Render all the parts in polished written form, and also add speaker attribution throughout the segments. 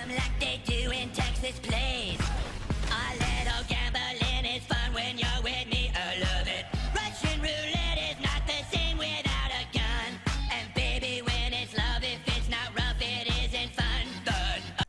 Speaker 1: like they do in Texas plays. A little gambling is fun when you're with me. I love it. Russian roulette is not the same without a gun. And baby, when it's love, if it's not rough, it isn't fun.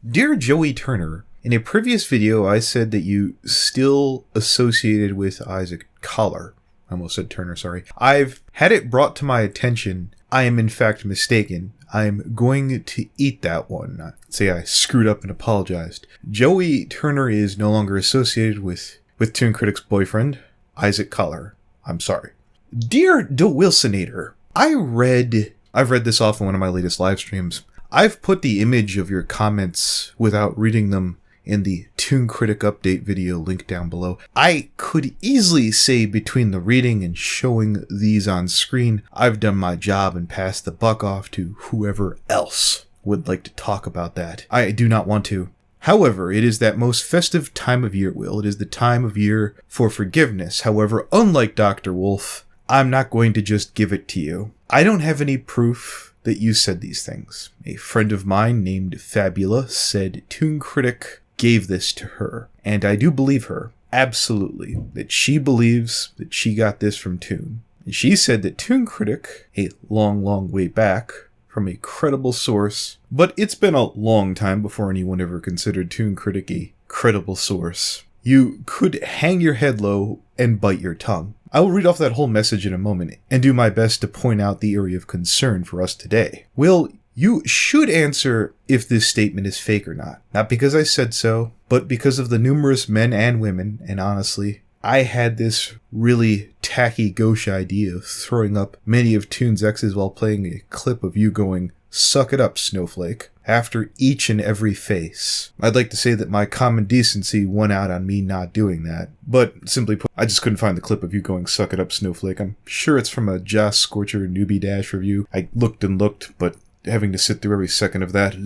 Speaker 2: Dear Joey Turner, in a previous video I said that you still associated with Isaac Collar. I almost said Turner, sorry. I've had it brought to my attention. I am in fact mistaken. I'm going to eat that one. Not say I screwed up and apologized. Joey Turner is no longer associated with Toon Critic's boyfriend, Isaac Collar. I'm sorry. Dear DeWilsonator, I've read this off in one of my latest live streams. I've put the image of your comments without reading them in the Toon Critic update video link down below. I could easily say between the reading and showing these on screen, I've done my job and passed the buck off to whoever else would like to talk about that. I do not want to. However, it is that most festive time of year, Will. It is the time of year for forgiveness. However, unlike Dr. Wolf, I'm not going to just give it to you. I don't have any proof that you said these things. A friend of mine named Fabula said Toon Critic gave this to her, and I do believe her, absolutely, that she believes that she got this from Toon. And she said that Toon Critic, a long, long way back, from a credible source, but it's been a long time before anyone ever considered Toon Critic a credible source. You could hang your head low and bite your tongue. I will read off that whole message in a moment, and do my best to point out the area of concern for us today. Will, you should answer if this statement is fake or not. Not because I said so, but because of the numerous men and women, and honestly, I had this really tacky gauche idea of throwing up many of Toon's exes while playing a clip of you going, "Suck it up, snowflake," after each and every face. I'd like to say that my common decency won out on me not doing that, but simply put, I just couldn't find the clip of you going, "Suck it up, snowflake." I'm sure it's from a Joss Scorcher Newbie Dash review. I looked and looked, but having to sit through every second of that.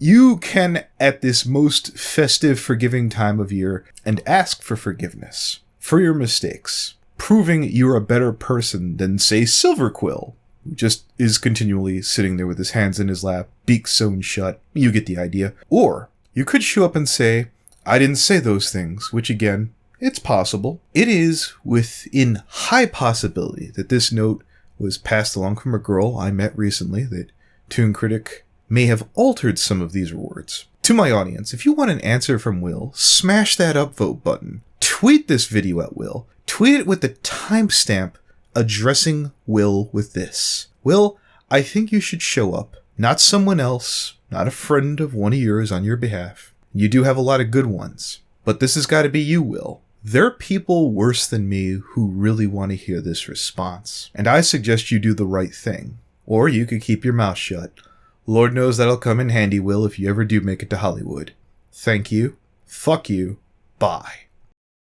Speaker 2: You can, at this most festive, forgiving time of year, and ask for forgiveness for your mistakes, proving you're a better person than, say, Silverquill, who just is continually sitting there with his hands in his lap, beak sewn shut. You get the idea. Or you could show up and say, "I didn't say those things," which again, it's possible. It is within high possibility that this note was passed along from a girl I met recently, that Toon Critic may have altered some of these words. To my audience, if you want an answer from Will, smash that upvote button. Tweet this video at Will. Tweet it with the timestamp addressing Will with this. "Will, I think you should show up. Not someone else, not a friend of one of yours on your behalf. You do have a lot of good ones. But this has got to be you, Will. There are people worse than me who really want to hear this response. And I suggest you do the right thing. Or you could keep your mouth shut. Lord knows that'll come in handy, Will, if you ever do make it to Hollywood. Thank you. Fuck you. Bye."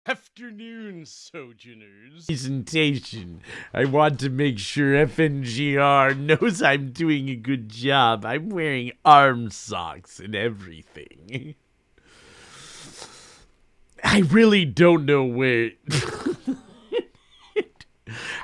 Speaker 3: Afternoon, sojourners. Presentation. I want to make sure FNGR knows I'm doing a good job. I'm wearing arm socks and everything. I really don't know where...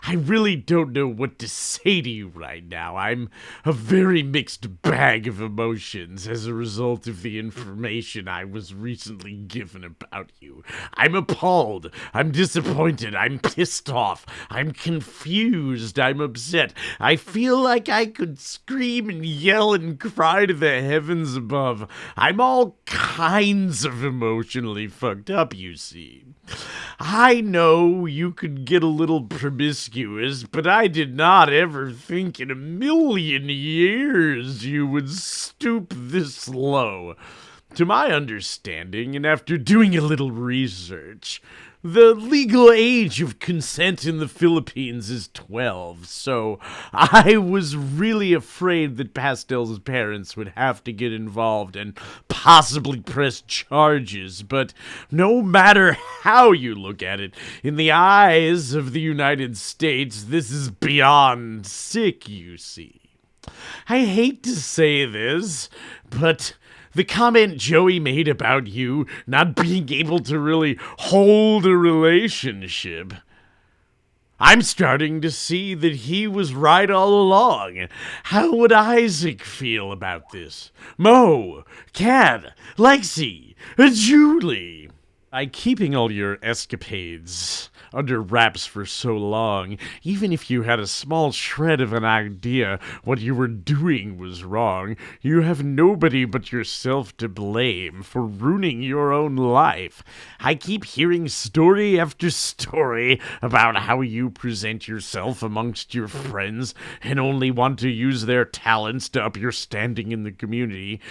Speaker 3: I really don't know what to say to you right now. I'm a very mixed bag of emotions as a result of the information I was recently given about you. I'm appalled. I'm disappointed. I'm pissed off. I'm confused. I'm upset. I feel like I could scream and yell and cry to the heavens above. I'm all kinds of emotionally fucked up, you see. I know you could get a little promiscuous, but I did not ever think in a million years you would stoop this low. To my understanding, and after doing a little research, the legal age of consent in the Philippines is 12, so I was really afraid that Pastel's parents would have to get involved and possibly press charges, but no matter how you look at it, in the eyes of the United States, this is beyond sick, you see. I hate to say this, but the comment Joey made about you not being able to really hold a relationship, I'm starting to see that he was right all along. How would Isaac feel about this? Mo, Kat, Lexi, Julie. By keeping all your escapades under wraps for so long, even if you had a small shred of an idea what you were doing was wrong, you have nobody but yourself to blame for ruining your own life. I keep hearing story after story about how you present yourself amongst your friends and only want to use their talents to up your standing in the community.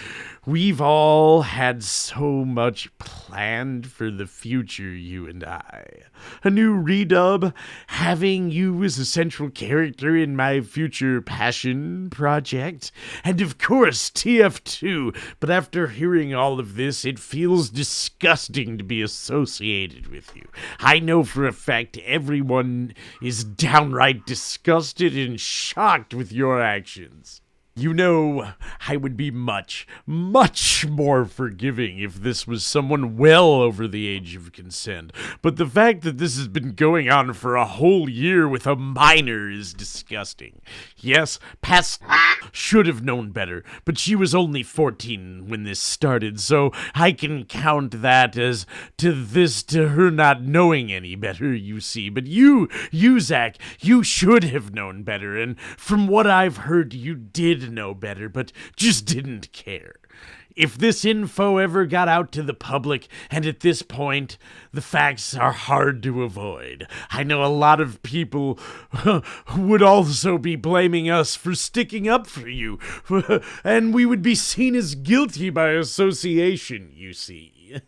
Speaker 3: We've all had so much planned for the future, you and I. A new redub, having you as a central character in my future passion project, and of course TF2, but after hearing all of this, it feels disgusting to be associated with you. I know for a fact everyone is downright disgusted and shocked with your actions. You know, I would be much, much more forgiving if this was someone well over the age of consent. But the fact that this has been going on for a whole year with a minor is disgusting. Yes, Past should have known better, but she was only 14 when this started, so I can count that as to her not knowing any better, you see. But you, Zach, you should have known better, and from what I've heard, you did know better, but just didn't care. If this info ever got out to the public, and at this point, the facts are hard to avoid. I know a lot of people would also be blaming us for sticking up for you, and we would be seen as guilty by association, you see.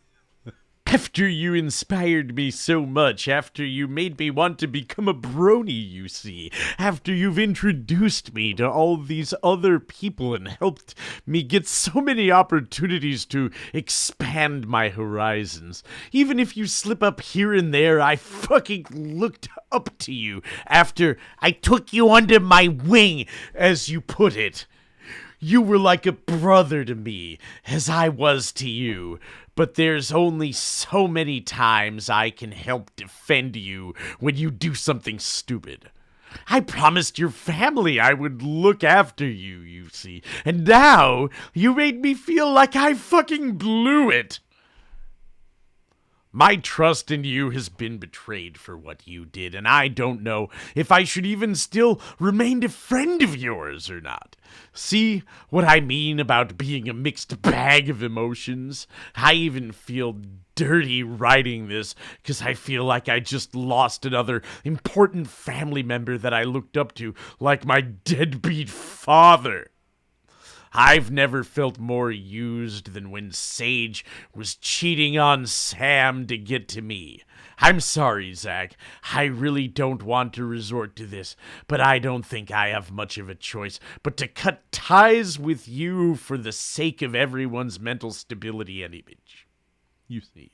Speaker 3: After you inspired me so much, after you made me want to become a brony, you see, after you've introduced me to all these other people and helped me get so many opportunities to expand my horizons, even if you slip up here and there, I fucking looked up to you after I took you under my wing, as you put it. You were like a brother to me, as I was to you. But there's only so many times I can help defend you when you do something stupid. I promised your family I would look after you, you see. And now, you made me feel like I fucking blew it. My trust in you has been betrayed for what you did, and I don't know if I should even still remain a friend of yours or not. See what I mean about being a mixed bag of emotions? I even feel dirty writing this because I feel like I just lost another important family member that I looked up to, like my deadbeat father. I've never felt more used than when Sage was cheating on Sam to get to me. I'm sorry, Zach. I really don't want to resort to this, but I don't think I have much of a choice but to cut ties with you for the sake of everyone's mental stability and image. You see.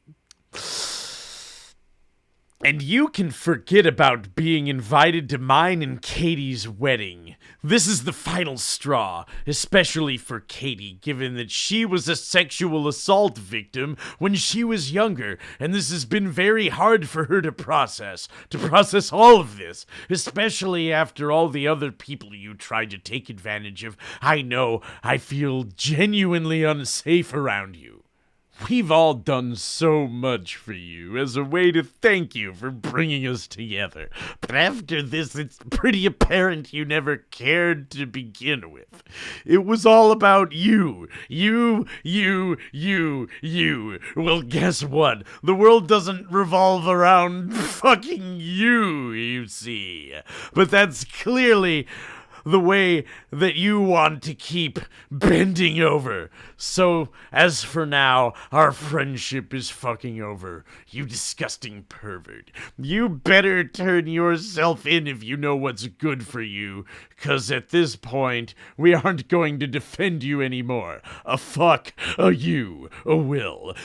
Speaker 3: And you can forget about being invited to mine and Katie's wedding. This is the final straw, especially for Katie, given that she was a sexual assault victim when she was younger, and this has been very hard for her to process all of this, especially after all the other people you tried to take advantage of. I know I feel genuinely unsafe around you. We've all done so much for you as a way to thank you for bringing us together. But after this, it's pretty apparent you never cared to begin with. It was all about you. You. Well, guess what? The world doesn't revolve around fucking you see. But that's clearly the way that you want to keep bending over. So, as for now, our friendship is fucking over. You disgusting pervert. You better turn yourself in if you know what's good for you, 'cause at this point, we aren't going to defend you anymore. A fuck, a you, a will.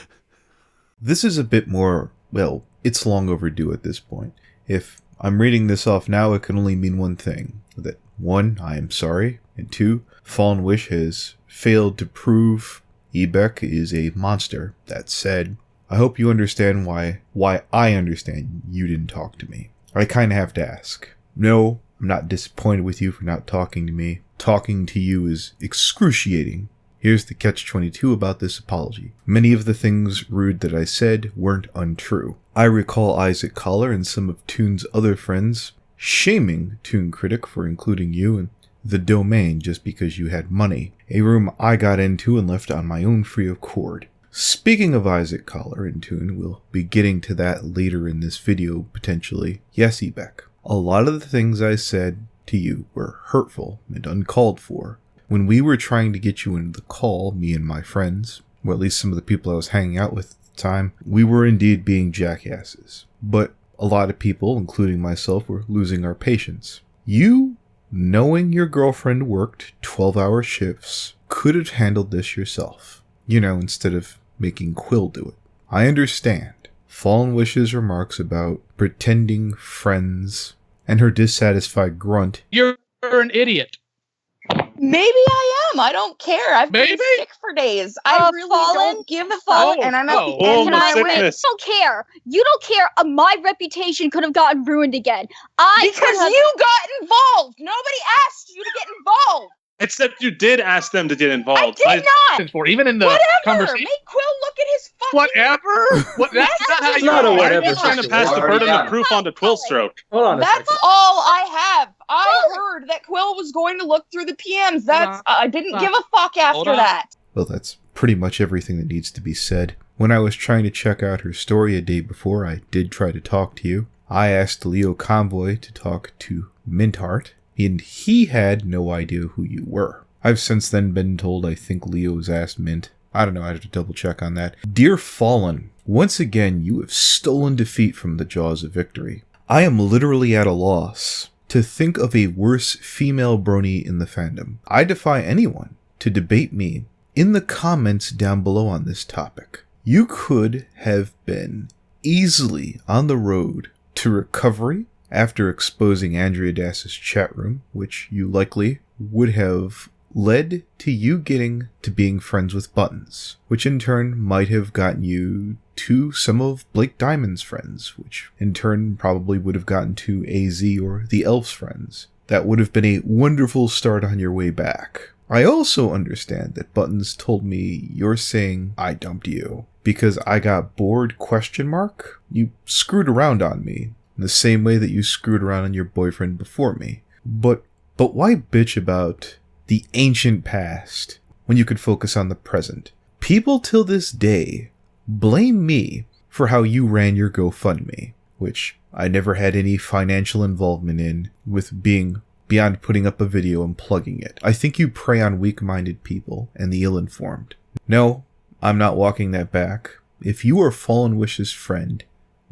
Speaker 2: This is a bit more, well, it's long overdue at this point. If I'm reading this off now, it can only mean one thing. That 1, I am sorry, and 2, Fallenwish has failed to prove Eback is a monster. That said, I hope you understand why I understand you didn't talk to me. I kind of have to ask. No, I'm not disappointed with you for not talking to me. Talking to you is excruciating. Here's the catch-22 about this apology. Many of the things rude that I said weren't untrue. I recall Isaac Collar and some of Toon's other friends shaming Toon Critic for including you in the domain just because you had money, a room I got into and left on my own free accord. Speaking of Isaac Collar and Toon, we'll be getting to that later in this video, potentially. Yes, Eback. A lot of the things I said to you were hurtful and uncalled for. When we were trying to get you into the call, me and my friends, or at least some of the people I was hanging out with at the time, we were indeed being jackasses. But a lot of people, including myself, were losing our patience. You, knowing your girlfriend worked 12-hour shifts, could have handled this yourself. You know, instead of making Quill do it. I understand Fallenwish's remarks about pretending friends and her dissatisfied grunt.
Speaker 4: You're an idiot.
Speaker 5: Maybe I am. I don't care. I've been sick for days. I really don't give a fuck, and I'm at the end of my
Speaker 6: sickness.
Speaker 7: You don't care. You don't care. My reputation could have gotten ruined again.
Speaker 5: Because you got involved. Nobody asked you to get involved.
Speaker 6: Except you did ask them to get involved.
Speaker 5: I did not.
Speaker 4: For even in the
Speaker 5: Whatever.
Speaker 4: conversation.
Speaker 5: Make Quill look at his fucking.
Speaker 4: Whatever. That's not how you.
Speaker 8: not a whatever.
Speaker 6: You're trying to pass the burden of proof onto Quill Stroke.
Speaker 8: Hold on a
Speaker 5: That's
Speaker 8: second.
Speaker 5: all I have. I heard that Quill was going to look through the PMs. That's I didn't give a fuck after that.
Speaker 2: Well, that's pretty much everything that needs to be said. When I was trying to check out her story a day before, I did try to talk to you. I asked Leo Convoy to talk to Mintheart, and he had no idea who you were. I've since then been told I think Leo's asked Mint. I don't know, I have to double check on that. Dear Fallen, once again you have stolen defeat from the jaws of victory. I am literally at a loss to think of a worse female brony in the fandom. I defy anyone to debate me in the comments down below on this topic. You could have been easily on the road to recovery after exposing Andrea Dass's chat room, which you likely would have led to you getting to being friends with Buttons, which in turn might have gotten you to some of Blake Diamond's friends, which in turn probably would have gotten to AZ or the Elf's friends. That would have been a wonderful start on your way back. I also understand that Buttons told me you're saying I dumped you because I got bored ? You screwed around on me in the same way that you screwed around on your boyfriend before me. But why bitch about the ancient past when you could focus on the present? People till this day blame me for how you ran your GoFundMe, which I never had any financial involvement in, with being beyond putting up a video and plugging it. I think you prey on weak-minded people and the ill-informed. No, I'm not walking that back. If you are Fallenwish's friend,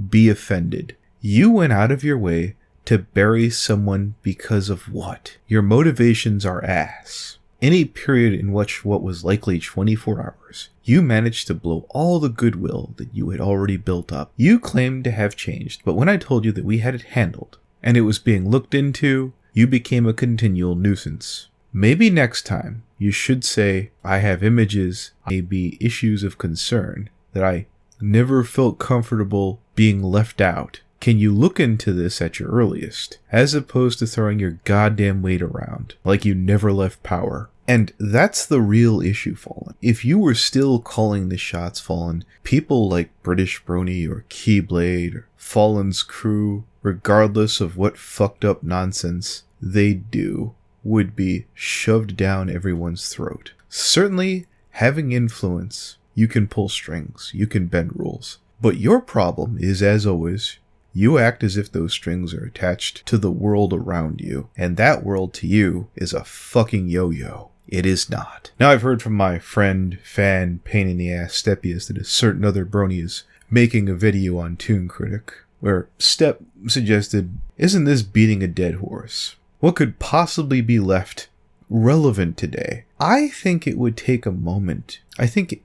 Speaker 2: be offended. You went out of your way to bury someone because of what? Your motivations are ass. In a period in which what was likely 24 hours, you managed to blow all the goodwill that you had already built up. You claimed to have changed, but when I told you that we had it handled, and it was being looked into, you became a continual nuisance. Maybe next time, you should say, I have images, maybe issues of concern, that I never felt comfortable being left out. Can you look into this at your earliest, as opposed to throwing your goddamn weight around, like you never left power? And that's the real issue, Fallen. If you were still calling the shots, Fallen, people like British Brony or Keyblade or Fallen's crew, regardless of what fucked up nonsense they do, would be shoved down everyone's throat. Certainly, having influence, you can pull strings, you can bend rules. But your problem is, as always, you act as if those strings are attached to the world around you, and that world to you is a fucking yo-yo. It is not. Now, I've heard from my friend, fan, pain-in-the-ass Stepius that a certain other brony is making a video on Toon Critic, where Step suggested, isn't this beating a dead horse? What could possibly be left relevant today? I think it would take a moment. I think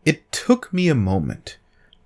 Speaker 2: it took me a moment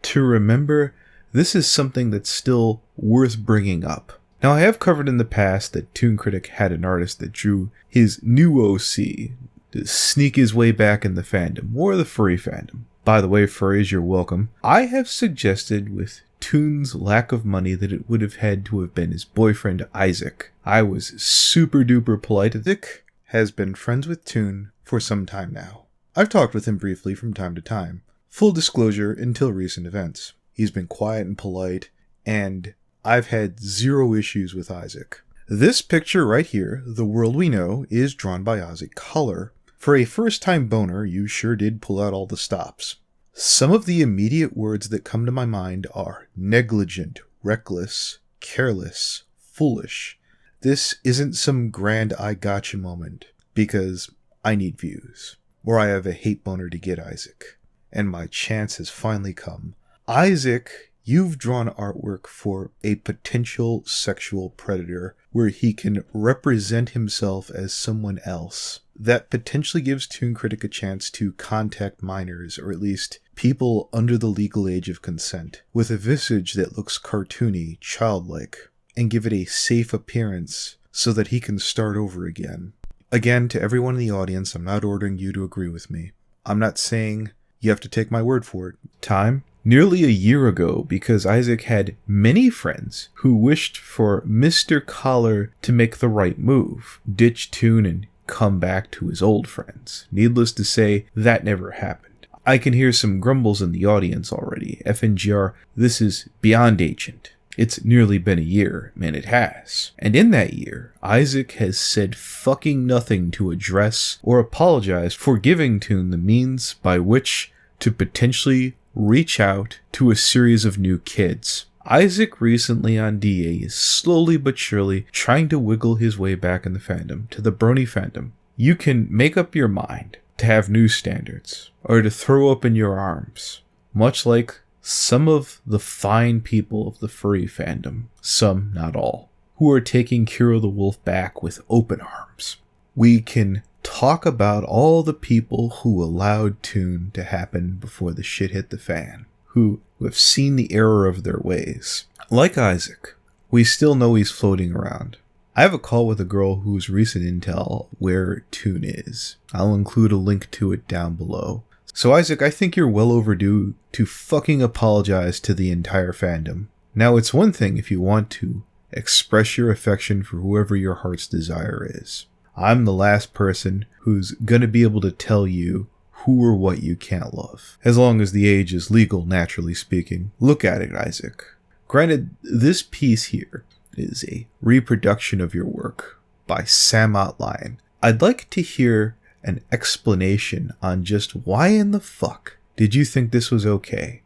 Speaker 2: to remember this is something that's still worth bringing up. Now, I have covered in the past that Toon Critic had an artist that drew his new OC to sneak his way back in the fandom, or the furry fandom. By the way, furries, you're welcome. I have suggested with Toon's lack of money that it would have had to have been his boyfriend Isaac. I was super duper polite. Isaac has been friends with Toon for some time now. I've talked with him briefly from time to time. Full disclosure, until recent events. He's been quiet and polite, and I've had zero issues with Isaac. This picture right here, The World We Know, is drawn by Isaac Color. For a first-time boner, you sure did pull out all the stops. Some of the immediate words that come to my mind are negligent, reckless, careless, foolish. This isn't some grand I gotcha moment, because I need views, or I have a hate boner to get Isaac. And my chance has finally come. Isaac, you've drawn artwork for a potential sexual predator where he can represent himself as someone else. That potentially gives Toon Critic a chance to contact minors, or at least people under the legal age of consent, with a visage that looks cartoony, childlike, and give it a safe appearance so that he can start over again. Again, to everyone in the audience, I'm not ordering you to agree with me. I'm not saying you have to take my word for it. Time? Nearly a year ago, because Isaac had many friends who wished for Mr. Collar to make the right move, ditch Toon and come back to his old friends. Needless to say, that never happened. I can hear some grumbles in the audience already. FNGR, this is beyond ancient. It's nearly been a year, and it has. And in that year, Isaac has said fucking nothing to address or apologize for giving Toon the means by which to potentially reach out to a series of new kids. Isaac recently on DA is slowly but surely trying to wiggle his way back in the fandom, to the brony fandom. You can make up your mind to have new standards, or to throw up in your arms, much like some of the fine people of the furry fandom, some, not all, who are taking Kiro the Wolf back with open arms. We can talk about all the people who allowed Toon to happen before the shit hit the fan, who have seen the error of their ways. Like Isaac, we still know he's floating around. I have a call with a girl whose recent intel where Toon is. I'll include a link to it down below. So Isaac, I think you're well overdue to fucking apologize to the entire fandom. Now, it's one thing if you want to express your affection for whoever your heart's desire is. I'm the last person who's gonna be able to tell you who or what you can't love. As long as the age is legal, naturally speaking. Look at it, Isaac. Granted, this piece here is a reproduction of your work by Sam Outline. I'd like to hear an explanation on just why in the fuck did you think this was okay?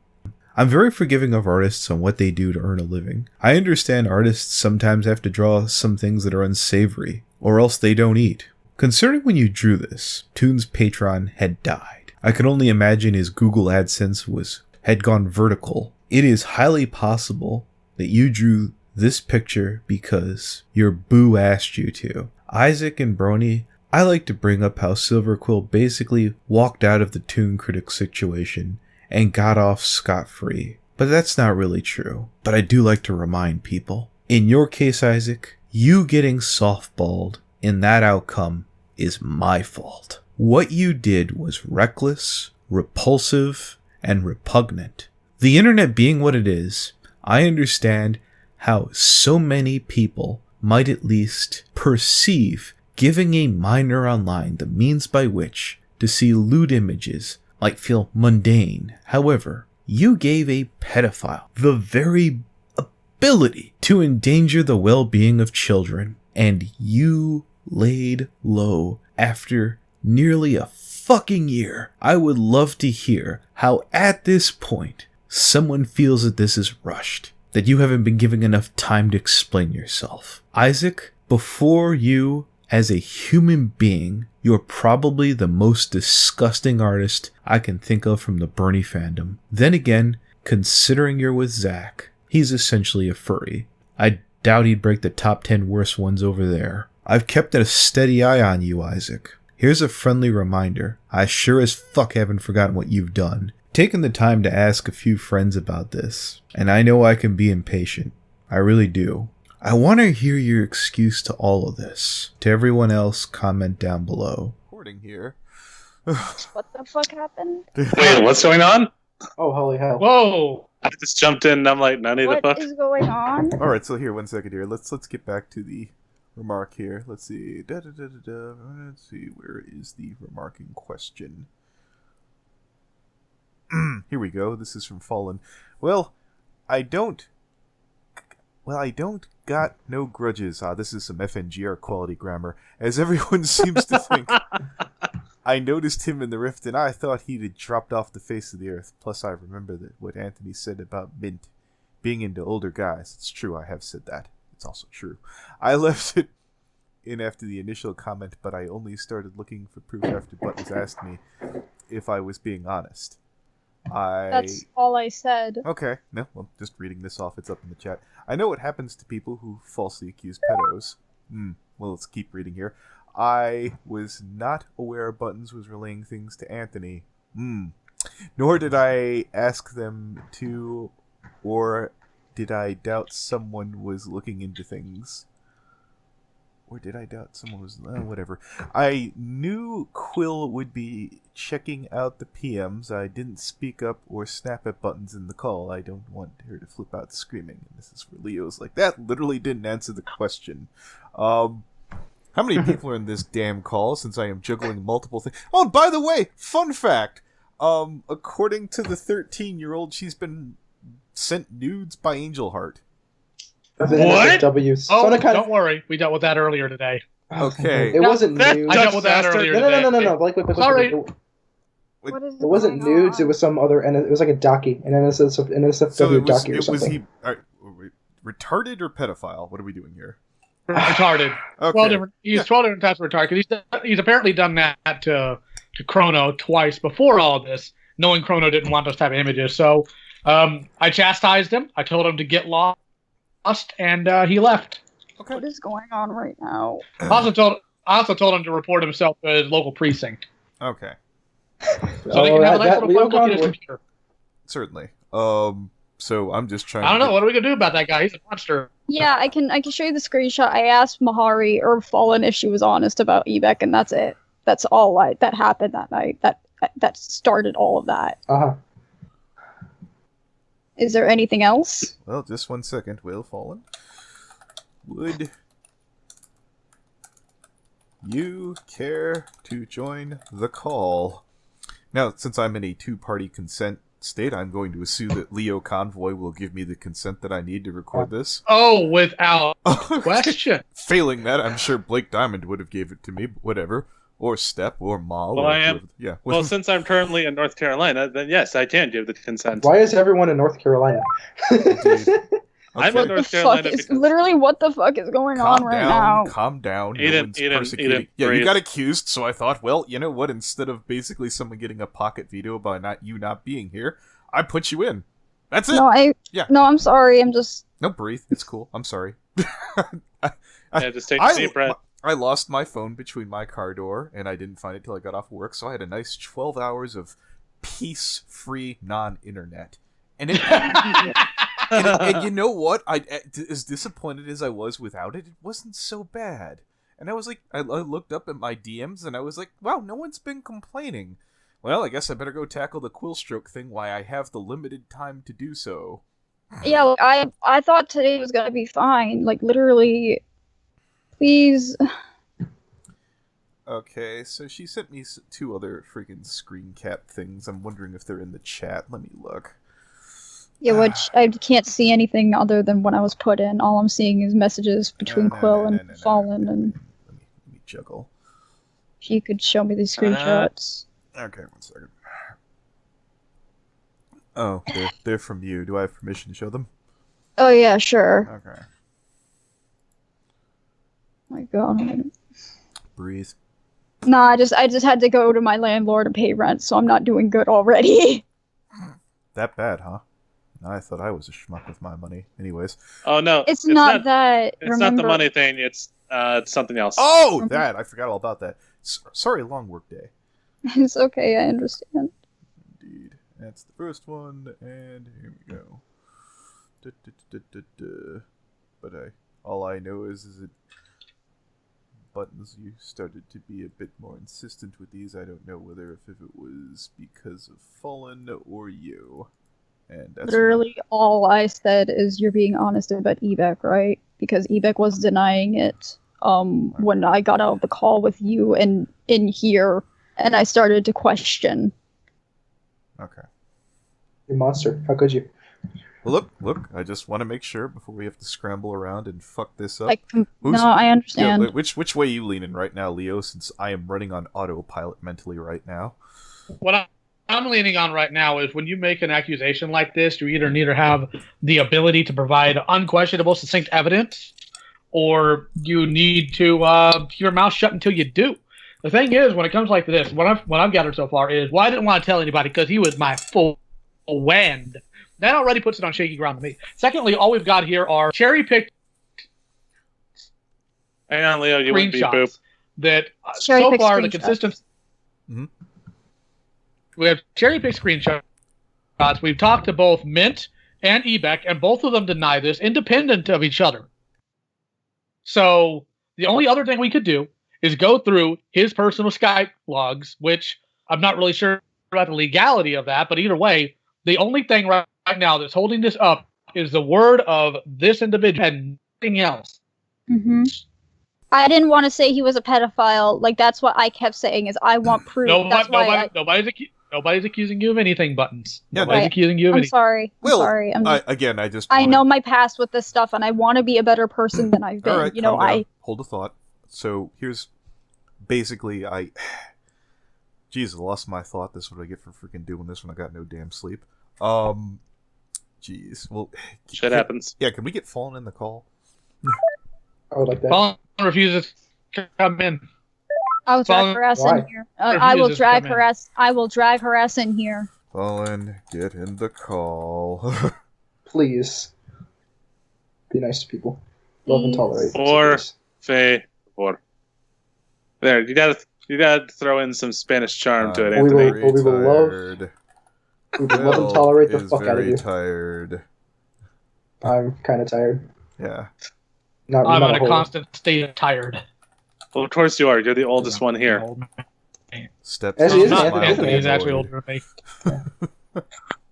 Speaker 2: I'm very forgiving of artists on what they do to earn a living. I understand artists sometimes have to draw some things that are unsavory, or else they don't eat. Concerning when you drew this, Toon's Patreon had died. I can only imagine his Google AdSense had gone vertical. It is highly possible that you drew this picture because your boo asked you to. Isaac and Brony, I like to bring up how Silver Quill basically walked out of the Toon Critic situation and got off scot-free. But that's not really true. But I do like to remind people. In your case, Isaac, you getting softballed in that outcome is my fault. What you did was reckless, repulsive, and repugnant. The internet being what it is, I understand how so many people might at least perceive giving a minor online the means by which to see lewd images might feel mundane. However, you gave a pedophile the very ability to endanger the well-being of children, and you laid low after nearly a fucking year. I would love to hear how at this point someone feels that this is rushed, that you haven't been given enough time to explain yourself. Isaac, before you as a human being, you're probably the most disgusting artist I can think of from the Bernie fandom. Then again, considering you're with Zach, he's essentially a furry. I doubt he'd break the top 10 worst ones over there. I've kept a steady eye on you, Isaac. Here's a friendly reminder. I sure as fuck haven't forgotten what you've done. Taken the time to ask a few friends about this, and I know I can be impatient. I really do. I want to hear your excuse to all of this. To everyone else, comment down below. Recording here.
Speaker 5: What the fuck happened?
Speaker 6: Wait, what's going on?
Speaker 8: Oh, holy hell.
Speaker 4: Whoa.
Speaker 6: I just jumped in and I'm like, none of the fuck.
Speaker 5: What is going on?
Speaker 2: All right, so here, 1 second here. Let's get back to the remark here. Let's see. Let's see. Where is the remark in question? Here we go. This is from Fallen. Well, I don't got no grudges. This is some FNGR quality grammar, as everyone seems to think. I noticed him in the rift, and I thought he'd have dropped off the face of the earth. Plus, I remember what Anthony said about Mint being into older guys. It's true, I have said that. It's also true. I left it in after the initial comment, but I only started looking for proof after Buttons asked me if I was being honest.
Speaker 7: That's all I said.
Speaker 2: Okay, no, well, just reading this off, it's up in the chat. I know what happens to people who falsely accuse pedos. Well, let's keep reading here. I was not aware Buttons was relaying things to Anthony. Nor did I ask them to, or did I doubt someone was looking into things? Or did I doubt someone was... whatever. I knew Quill would be checking out the PMs. I didn't speak up or snap at Buttons in the call. I don't want her to flip out screaming. And this is for Leo's like, that literally didn't answer the question. How many people are in this damn call since I am juggling multiple things? Oh, and by the way, fun fact. According to the 13-year-old, she's been sent nudes by Angel Heart.
Speaker 4: What? Don't worry. We dealt with that earlier today.
Speaker 2: Okay.
Speaker 8: It wasn't nudes.
Speaker 4: I dealt with that earlier today.
Speaker 8: No. Wait.
Speaker 4: Sorry.
Speaker 8: It wasn't nudes. It was some other, and it was like a docky, an NSFW docky or something.
Speaker 2: Retarded or pedophile? What are we doing here?
Speaker 4: Retarded.
Speaker 2: Okay.
Speaker 4: He's 12 different types of retarded. He's apparently done that to Chrono twice before all of this, knowing Chrono didn't want those type of images. So I chastised him. I told him to get lost, and he left.
Speaker 5: Okay. What is going on right now?
Speaker 4: I also told him to report himself to his local precinct.
Speaker 2: Okay.
Speaker 4: So they can have a nice little fun look at his computer.
Speaker 2: Certainly. So I'm just trying.
Speaker 4: I don't know. What are we gonna do about that guy? He's a monster.
Speaker 7: Yeah, I can show you the screenshot. I asked Mahari or Fallen if she was honest about Eback, and that's it. That's all that happened that night. That started all of that. Is there anything else?
Speaker 2: Well, just 1 second. Will Fallen, would you care to join the call? Now, since I'm in a two-party consent state, I'm going to assume that Leo Convoy will give me the consent that I need to record this.
Speaker 4: Oh, without question.
Speaker 2: Failing that, I'm sure Blake Diamond would have gave it to me, but whatever. Or Step, or Mal.
Speaker 6: Well, I am. Yeah. Well, since I'm currently in North Carolina, then yes, I can give the consent.
Speaker 8: Why is everyone in North Carolina?
Speaker 6: I'm in North Carolina.
Speaker 7: Literally, what the fuck is going on right now?
Speaker 2: Calm down.
Speaker 6: Eden,
Speaker 2: yeah, you got accused, so I thought, well, you know what? Instead of basically someone getting a pocket veto by you not being here, I put you in. That's it.
Speaker 7: No, I'm sorry. I'm just.
Speaker 2: No, breathe. It's cool. I'm sorry.
Speaker 6: Just take a deep breath.
Speaker 2: I lost my phone between my car door, and I didn't find it till I got off work, so I had a nice 12 hours of peace-free non-internet. And you know what? As disappointed as I was without it, it wasn't so bad. And I was like, I looked up at my DMs, and I was like, wow, no one's been complaining. Well, I guess I better go tackle the Quill Stroke thing while I have the limited time to do so.
Speaker 7: Yeah, I thought today was gonna be fine. Like, literally... Please.
Speaker 2: Okay, so she sent me two other freaking screen cap things. I'm wondering if they're in the chat. Let me look.
Speaker 7: Yeah, which I can't see anything other than what I was put in. All I'm seeing is messages between Quill and Fallen. And
Speaker 2: let me juggle.
Speaker 7: If you could show me these screenshots.
Speaker 2: Okay, 1 second. Oh, they're from you. Do I have permission to show them?
Speaker 7: Oh yeah, sure.
Speaker 2: Okay.
Speaker 7: My God.
Speaker 2: Breathe.
Speaker 7: Nah, I just had to go to my landlord and pay rent, so I'm not doing good already.
Speaker 2: That bad, huh? I thought I was a schmuck with my money. Anyways.
Speaker 6: Oh no,
Speaker 7: it's not that.
Speaker 6: It's not the money thing. It's something else.
Speaker 2: Oh, that I forgot all about that. Sorry, long work day.
Speaker 7: It's okay. I understand.
Speaker 2: Indeed, that's the first one, and here we go. But all I know is it. Buttons, you started to be a bit more insistent with these. I don't know whether if it was because of Fallen or you. And that's
Speaker 7: literally all I said is you're being honest about Eback, right? Because Eback was denying it when I got out of the call with you and in here, and I started to question.
Speaker 2: Okay.
Speaker 8: You monster. How could you?
Speaker 2: Well, look, I just want to make sure before we have to scramble around and fuck this up.
Speaker 7: No, I understand.
Speaker 2: Yeah, which way are you leaning right now, Leo, since I am running on autopilot mentally right now?
Speaker 4: What I'm leaning on right now is when you make an accusation like this, you either need to have the ability to provide unquestionable, succinct evidence, or you need to keep your mouth shut until you do. The thing is, when it comes like this, what I've gathered so far is, well, I didn't want to tell anybody because he was my full friend. That already puts it on shaky ground to me. Secondly, all we've got here are cherry-picked
Speaker 6: hang on, Leo, you wouldn't be boop.
Speaker 4: That so far the consistency. Mm-hmm. We have cherry-picked screenshots. We've talked to both Mint and Eback, and both of them deny this, independent of each other. So the only other thing we could do is go through his personal Skype logs, which I'm not really sure about the legality of that, but either way, the only thing right now that's holding this up is the word of this individual and nothing else.
Speaker 7: Mm-hmm. I didn't want to say he was a pedophile. Like, that's what I kept saying, is I want proof.
Speaker 4: Nobody's accusing you of anything, Buttons.
Speaker 2: Yeah,
Speaker 4: nobody's accusing you of anything.
Speaker 7: Sorry.
Speaker 2: Well,
Speaker 7: I'm sorry. I know my past with this stuff, and I want to be a better person than I've been.
Speaker 2: All right, hold a thought. So here's basically Jesus, I lost my thought. This is what I get for freaking doing this when I got no damn sleep. Jeez. Well,
Speaker 6: shit happens.
Speaker 2: Yeah, can we get Fallen in the call?
Speaker 8: I would like that.
Speaker 4: Fallen refuses to come in.
Speaker 7: I will drag her ass in here. I will drag her ass in here.
Speaker 2: Fallen, get in the call.
Speaker 8: Please. Be nice to people. Love and tolerate.
Speaker 6: Favor. There, you gotta throw in some Spanish charm to it,
Speaker 8: We
Speaker 6: Anthony.
Speaker 8: will love and tolerate the fuck out of you.
Speaker 2: Tired.
Speaker 8: I'm kind of tired.
Speaker 2: Yeah.
Speaker 4: I'm in a constant state of tired.
Speaker 6: Well, of course you are. You're the oldest one here.
Speaker 2: Steps.
Speaker 4: Anthony's actually older than me.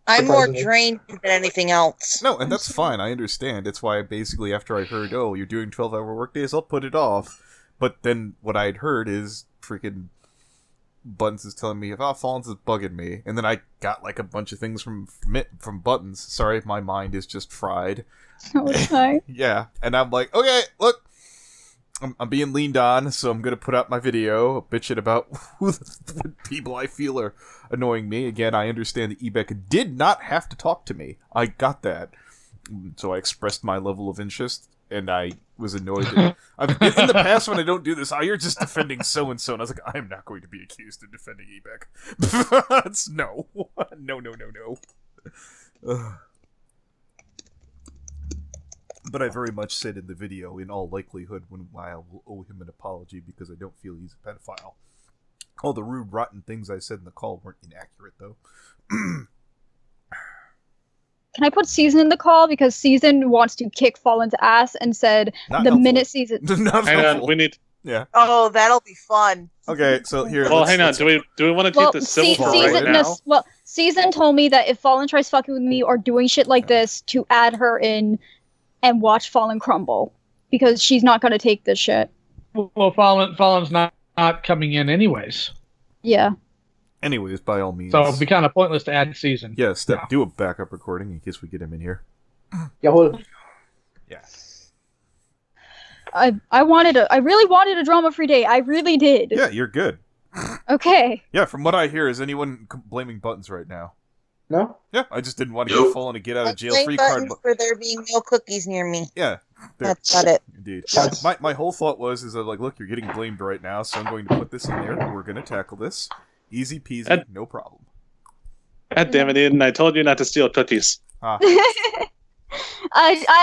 Speaker 9: I'm more drained than anything else.
Speaker 2: No, and that's fine. I understand. It's why basically after I heard, oh, you're doing 12-hour workdays, I'll put it off. But then what I'd heard is freaking Buttons is telling me, oh, Fallen's is bugging me. And then I got like a bunch of things from Buttons. Sorry, my mind is just fried.
Speaker 7: Okay.
Speaker 2: Yeah, and I'm like, okay, look. I'm being leaned on, so I'm going to put out my video bitching about what people I feel are annoying me. Again, I understand that Eback did not have to talk to me. I got that. So I expressed my level of interest, and I was annoyed. In the past, when I don't do this, you're just defending so-and-so, and I was like, I am not going to be accused of defending Eback. No. No. But I very much said in the video, in all likelihood, when I will owe him an apology because I don't feel he's a pedophile. All the rude, rotten things I said in the call weren't inaccurate, though.
Speaker 7: Can I put Season in the call? Because Season wants to kick Fallen's ass and said minute Season...
Speaker 6: Hang on, we need...
Speaker 2: Yeah.
Speaker 9: Oh, that'll be fun.
Speaker 2: Okay, so here...
Speaker 6: Well, hang on, do we want to keep the civil right now?
Speaker 7: Well, Season told me that if Fallen tries fucking with me or doing shit like this, to add her in... and watch Fallen crumble, because she's not going to take this shit.
Speaker 4: Well, Fallen's not coming in anyways.
Speaker 7: Yeah.
Speaker 2: Anyways, by all means.
Speaker 4: So it'd be kind of pointless to add Season.
Speaker 2: Yeah, do a backup recording in case we get him in here.
Speaker 8: Yeah, hold on.
Speaker 2: Yeah.
Speaker 7: I really wanted a drama-free day. I really did.
Speaker 2: Yeah, you're good.
Speaker 7: Okay.
Speaker 2: Yeah, from what I hear, is anyone blaming Buttons right now?
Speaker 8: No?
Speaker 2: Yeah, I just didn't want to get Fallen to get out of jail free card.
Speaker 9: For there being no cookies near me.
Speaker 2: Yeah.
Speaker 9: That's about it.
Speaker 2: Indeed. My whole thought was, like, look, you're getting blamed right now, so I'm going to put this in there. We're going to tackle this. Easy peasy, no problem.
Speaker 6: God damn it, Ian. I told you not to steal cookies.
Speaker 7: I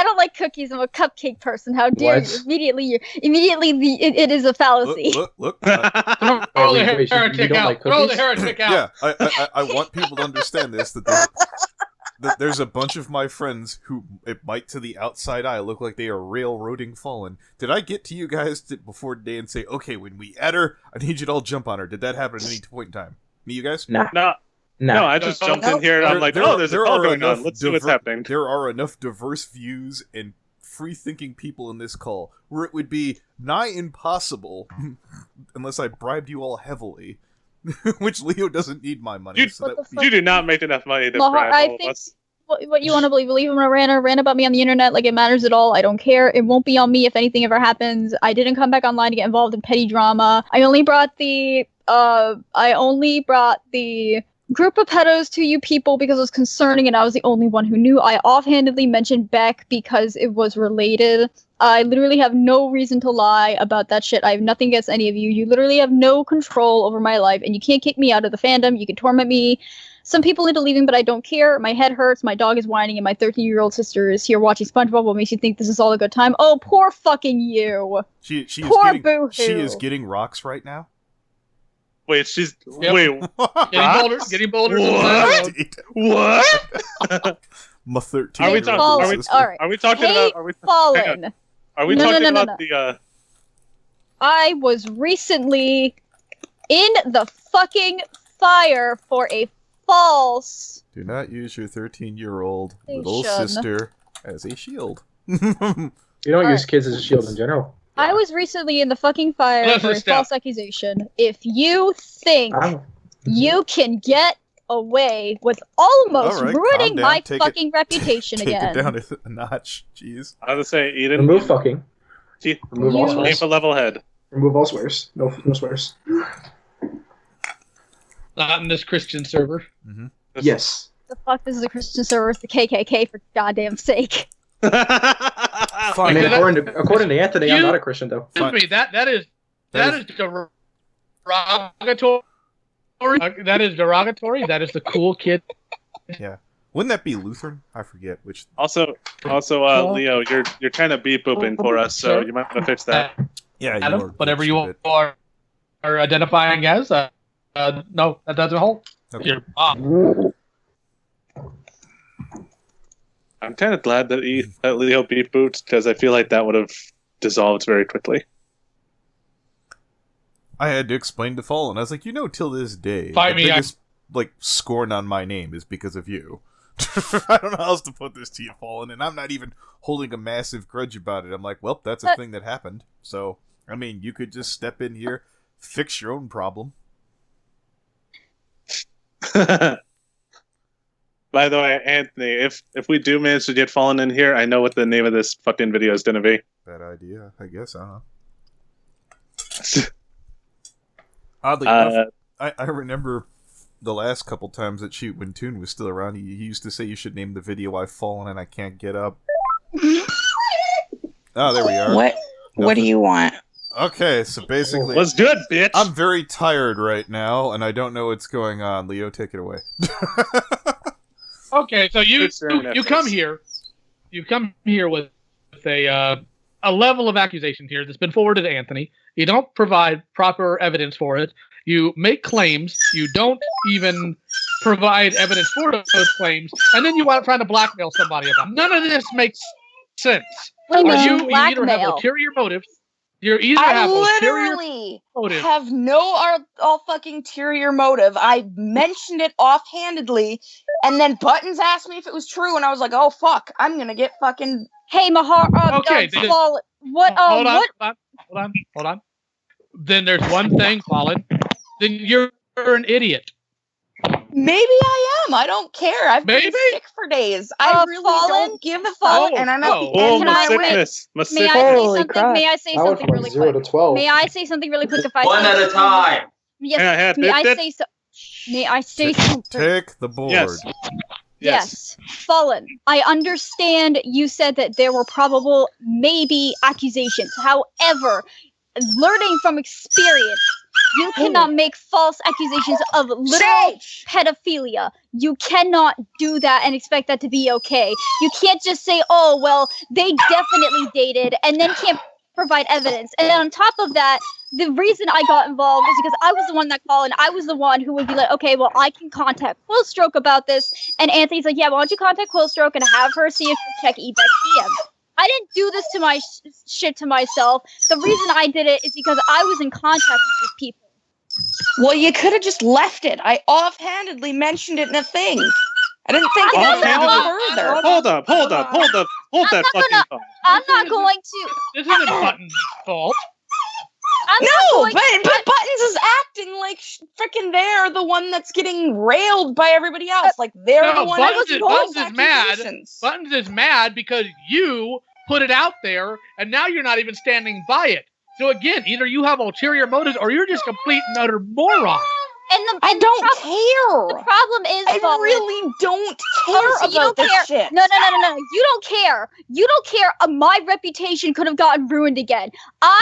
Speaker 7: don't like cookies. I'm a cupcake person. How dare you? Immediately, it is a fallacy.
Speaker 2: Look.
Speaker 4: Throw the heretic out. Throw the heretic out.
Speaker 2: Yeah, I want people to understand this, that there's a bunch of my friends who, it might to the outside eye, look like they are railroading Fallen. Did I get to you guys before today and say, okay, when we add her, I need you to all jump on her? Did that happen at any point in time? Me, you guys?
Speaker 8: Nah.
Speaker 6: No. No, I just jumped in here and I'm like, oh, there's a call going on. Let's see what's happening.
Speaker 2: There are enough diverse views and free-thinking people in this call where it would be nigh impossible, unless I bribed you all heavily, which Leo doesn't need my money.
Speaker 6: You do not make enough money to bribe
Speaker 7: I
Speaker 6: all of
Speaker 7: think
Speaker 6: us.
Speaker 7: what you want to believe him or rant about me on the internet like it matters at all. I don't care. It won't be on me if anything ever happens. I didn't come back online to get involved in petty drama. I only brought the group of pedos to you people because it was concerning and I was the only one who knew. I offhandedly mentioned Beck because it was related. I literally have no reason to lie about that shit. I have nothing against any of you. You literally have no control over my life and you can't kick me out of the fandom. You can torment me. Some people into leaving, but I don't care. My head hurts, my dog is whining, and my 13-year-old sister is here watching SpongeBob. What makes you think this is all a good time? Oh, poor fucking you.
Speaker 2: She
Speaker 7: Boo-hoo.
Speaker 2: is getting rocks right now?
Speaker 6: Wait, she's...
Speaker 4: Yep.
Speaker 6: Wait.
Speaker 4: Getting boulders.
Speaker 6: What?
Speaker 2: My 13-year-old sister.
Speaker 7: All right.
Speaker 6: Are we talking about...
Speaker 7: Fallen.
Speaker 6: Are we talking about the...
Speaker 7: I was recently in the fucking fire for a false...
Speaker 2: Do not use your 13-year-old little sister as a shield.
Speaker 8: You don't use kids as a shield in general.
Speaker 7: I was recently in the fucking fire for a false accusation. If you think you can get away with almost ruining my fucking reputation again.
Speaker 2: Take it down a notch. Jeez.
Speaker 6: I was going to say, Eden.
Speaker 8: Remove fucking.
Speaker 6: Remove all swears. Keep a level head.
Speaker 8: Remove all swears. No swears.
Speaker 4: Not in this Christian server.
Speaker 2: Mm-hmm.
Speaker 8: Yes.
Speaker 7: The fuck, this is a Christian server. It's the KKK for goddamn sake.
Speaker 8: I mean, according to Anthony, I'm not a Christian though.
Speaker 4: Excuse me, that is derogatory. That is derogatory. That is the cool kid.
Speaker 2: Yeah. Wouldn't that be Lutheran? I forget which.
Speaker 6: Also, Leo, you're kind of beep booping for us, so you might want to fix that.
Speaker 2: Yeah,
Speaker 4: Adam, whatever you are identifying as. No, that doesn't hold.
Speaker 2: Okay.
Speaker 6: I'm kind of glad that Leo beep boots because I feel like that would have dissolved very quickly.
Speaker 2: I had to explain to Fallen. I was like, till this day,
Speaker 4: Fight
Speaker 2: the
Speaker 4: me,
Speaker 2: biggest scorn on my name is because of you. I don't know how else to put this to you, Fallen, and I'm not even holding a massive grudge about it. I'm like, well, that's a thing that happened. So, I mean, you could just step in here, fix your own problem.
Speaker 6: By the way, Anthony, if we do manage to get Fallen in here, I know what the name of this fucking video is going to be.
Speaker 2: Bad idea, I guess. I don't know. Oddly enough, I remember the last couple times that Shoot when Toon was still around, he used to say you should name the video I've Fallen and I Can't Get Up. Oh, there we are.
Speaker 9: What do you want?
Speaker 2: Okay, so basically...
Speaker 6: Let's do it, bitch!
Speaker 2: I'm very tired right now, and I don't know what's going on. Leo, take it away.
Speaker 4: Okay, so you come here. You come here with a level of accusation here that's been forwarded to Anthony. You don't provide proper evidence for it. You make claims. You don't even provide evidence for those claims, and then you want to try to blackmail somebody about it. None of this makes sense. You either have ulterior motives.
Speaker 5: I literally have no all fucking interior motive. I mentioned it offhandedly, and then Buttons asked me if it was true, and I was like, "Oh fuck, I'm gonna get fucking."
Speaker 7: Hey, Mahar.
Speaker 4: Okay. Hold on. Then there's one thing, Fallen. Then you're an idiot.
Speaker 5: Maybe I am. I don't care. I've been sick for days. I really don't give a fuck. And I'm at the end.
Speaker 7: May I say something really quick?
Speaker 8: 0 to 12.
Speaker 7: May I say something really quick?
Speaker 10: One at a time.
Speaker 7: Yes. May I say something?
Speaker 2: Take the board.
Speaker 7: Yes. Fallen. I understand you said that there were probable, maybe, accusations. However, learning from experience, you cannot make false accusations of literal pedophilia. You cannot do that and expect that to be okay. You can't just say, oh, well, they definitely dated, and then can't provide evidence. And then on top of that, the reason I got involved is because I was the one that called, and I was the one who would be like, okay, well, I can contact Quill Stroke about this. And Anthony's like, yeah, why don't you contact Quill Stroke and have her see if you check Eback DM. I didn't do this to my shit to myself. The reason I did it is because I was in contact with these people.
Speaker 5: Well, you could have just left it. I offhandedly mentioned it in a thing. I didn't think it would go further.
Speaker 6: Hold that fucking phone.
Speaker 10: I'm not going to.
Speaker 4: This isn't Buttons' fault.
Speaker 5: But Buttons is acting like freaking they're the one that's getting railed by everybody else. Like they're the one
Speaker 4: Buttons
Speaker 5: that's
Speaker 4: is mad. Buttons is mad because you put it out there, and now you're not even standing by it. So again, either you have ulterior motives, or you're just complete and utter moron.
Speaker 5: I don't care.
Speaker 10: The problem is,
Speaker 5: I really don't care about this shit.
Speaker 10: No. You don't care. You don't care. My reputation could have gotten ruined again.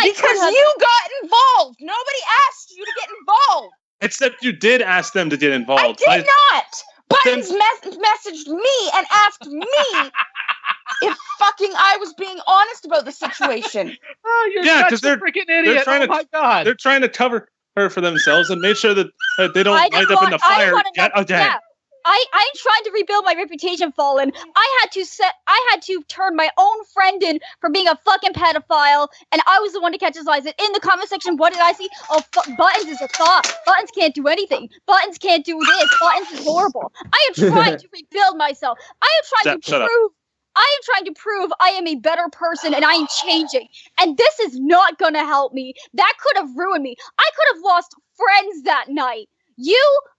Speaker 5: Because you got involved. Nobody asked you to get involved.
Speaker 6: Except you did ask them to get involved.
Speaker 5: I did not. Buttons messaged me and asked me if fucking I was being honest about the situation.
Speaker 4: Oh, you're such a freaking idiot. Oh my god.
Speaker 6: They're trying to cover her for themselves and make sure that they don't light up in the fire yet again.
Speaker 10: Yeah. I'm trying to rebuild my reputation, Fallen. I had to turn my own friend in for being a fucking pedophile, and I was the one to catch his eyes. And in the comment section, what did I see? Oh, Buttons is a thought. Buttons can't do anything. Buttons can't do this. Buttons is horrible. I am trying to rebuild myself. I am trying to prove I am a better person, and I am changing. And this is not gonna help me. That could have ruined me. I could have lost friends that night.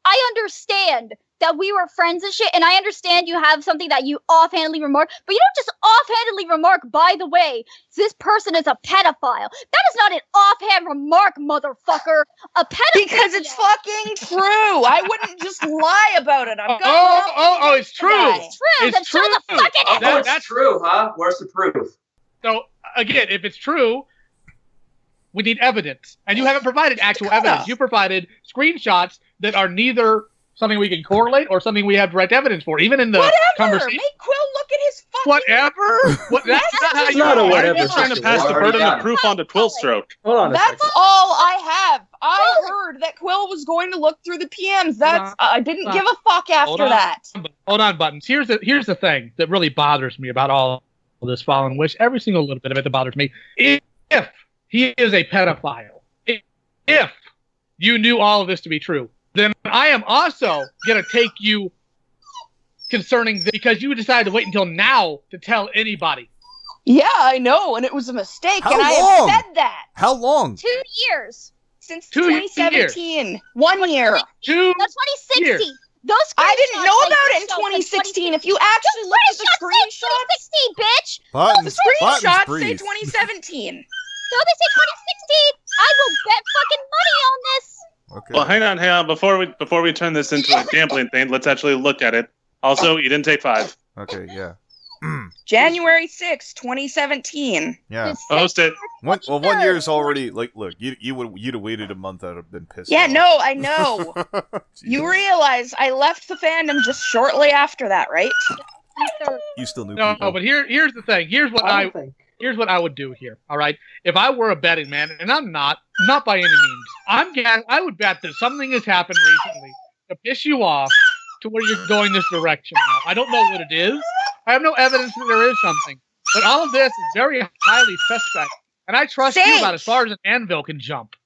Speaker 10: I understand that we were friends and shit, and I understand you have something that you offhandedly remark, but you don't just offhandedly remark, by the way, this person is a pedophile. That is not an offhand remark, motherfucker. A pedophile.
Speaker 5: Because it's fucking true. I wouldn't just lie about it.
Speaker 4: It's true.
Speaker 10: It's true. Then shut the fucking
Speaker 11: up. That's true, huh? Where's the proof?
Speaker 4: So, again, if it's true, we need evidence. And you haven't provided actual evidence. You provided screenshots that are neither something we can correlate or something we have direct evidence for. Even in the conversation.
Speaker 5: Make Quill look at his fucking...
Speaker 4: Whatever? That's not how you're trying to pass the burden of proof onto Quill Stroke.
Speaker 8: Hold on
Speaker 5: That's all I have. I heard that Quill was going to look through the PMs. I didn't give a fuck after that.
Speaker 4: Hold on, Buttons. Here's the thing that really bothers me about all this Fallenwish. Every single little bit of it that bothers me. If he is a pedophile, if you knew all of this to be true, then I am also going to take you concerning this because you decided to wait until now to tell anybody.
Speaker 5: Yeah, I know, and it was a mistake, and I have said that.
Speaker 2: How long?
Speaker 10: 2 years.
Speaker 5: Since 2017. 1 year.
Speaker 10: That's 2016.
Speaker 5: Years. I didn't know about it in 2016. If you actually look at the screenshots,
Speaker 10: 2016, bitch.
Speaker 5: The screenshots say 2017.
Speaker 10: So they say 2016. I will bet fucking money on this.
Speaker 6: Okay. Well, hang on. Before we turn this into a gambling thing, let's actually look at it. Also, you didn't take 5.
Speaker 2: Okay, yeah.
Speaker 5: January 6th, 2017.
Speaker 2: Yeah.
Speaker 6: Post it.
Speaker 2: 1 year is already like. Look, you'd have waited a month. I'd have been pissed.
Speaker 5: Yeah,
Speaker 2: off.
Speaker 5: no, I know. You realize I left the fandom just shortly after that, right?
Speaker 2: You still knew people.
Speaker 4: No, but here's the thing. Here's what I would do here. All right, if I were a betting man, and I'm not by any means, I would bet that something has happened recently to piss you off to where you're going this direction now. I don't know what it is. I have no evidence that there is something, but all of this is very highly suspect, and I trust you about as far as an anvil can jump.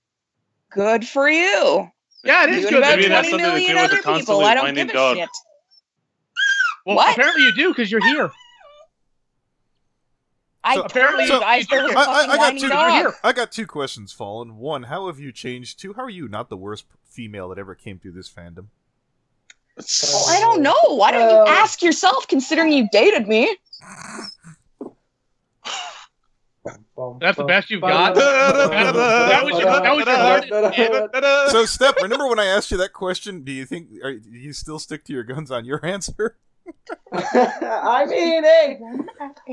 Speaker 5: Good for you.
Speaker 4: Yeah, it is good.
Speaker 6: Maybe that's something to do with the constantly whining dog.
Speaker 4: Well, apparently you do because you're here.
Speaker 5: I
Speaker 2: got 2 questions, Fallen. 1, how have you changed? 2, how are you not the worst female that ever came through this fandom?
Speaker 5: Well, I don't know. Why don't you ask yourself, considering you dated me?
Speaker 4: That's the best you've got? That was your hardest.
Speaker 2: So, Step, remember when I asked you that question? Do you still stick to your guns on your answer?
Speaker 8: I mean, hey,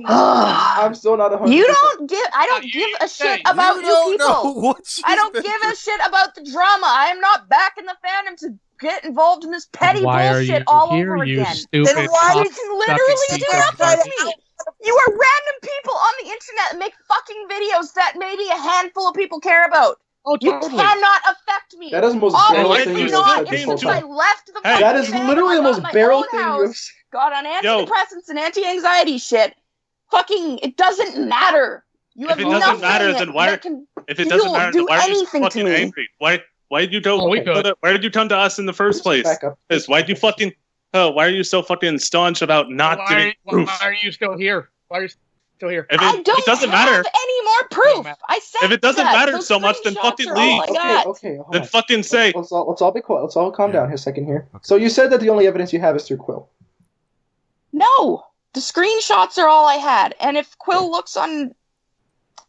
Speaker 8: I'm still not 100%.
Speaker 5: I don't give a shit about you people. I don't give a shit about the drama. I am not back in the fandom to get involved in this petty bullshit all over again.
Speaker 4: Then
Speaker 5: why you can literally interrupt me? You are random people on the internet that make fucking videos that maybe a handful of people care about.
Speaker 4: Oh,
Speaker 5: totally. You cannot affect me.
Speaker 8: That is the most barrel thing you've said this whole time.
Speaker 5: I left the
Speaker 8: that is literally the most barrel thing you've said.
Speaker 5: Got on antidepressants and anti-anxiety shit. Fucking, it doesn't matter. You have
Speaker 6: if it doesn't matter, then why? If it doesn't matter, then why are you fucking angry? Why Why did you why did you come to us in the first place? Why did you fucking? Why are you so fucking staunch about not giving proof?
Speaker 4: Why are you still here? Why are you still here?
Speaker 5: I don't
Speaker 6: doesn't
Speaker 5: have
Speaker 6: matter.
Speaker 5: any more proof. I said
Speaker 6: if it doesn't
Speaker 5: that.
Speaker 6: matter
Speaker 5: Those
Speaker 6: so much, then
Speaker 5: screenshots
Speaker 6: fucking
Speaker 5: are all
Speaker 6: leave.
Speaker 5: I got.
Speaker 8: Okay.
Speaker 6: Then fucking say.
Speaker 8: Let's all be quiet. Let's all calm down here a second here. So you said that the only evidence you have is through Quill.
Speaker 5: No, the screenshots are all I had, and if Quill looks on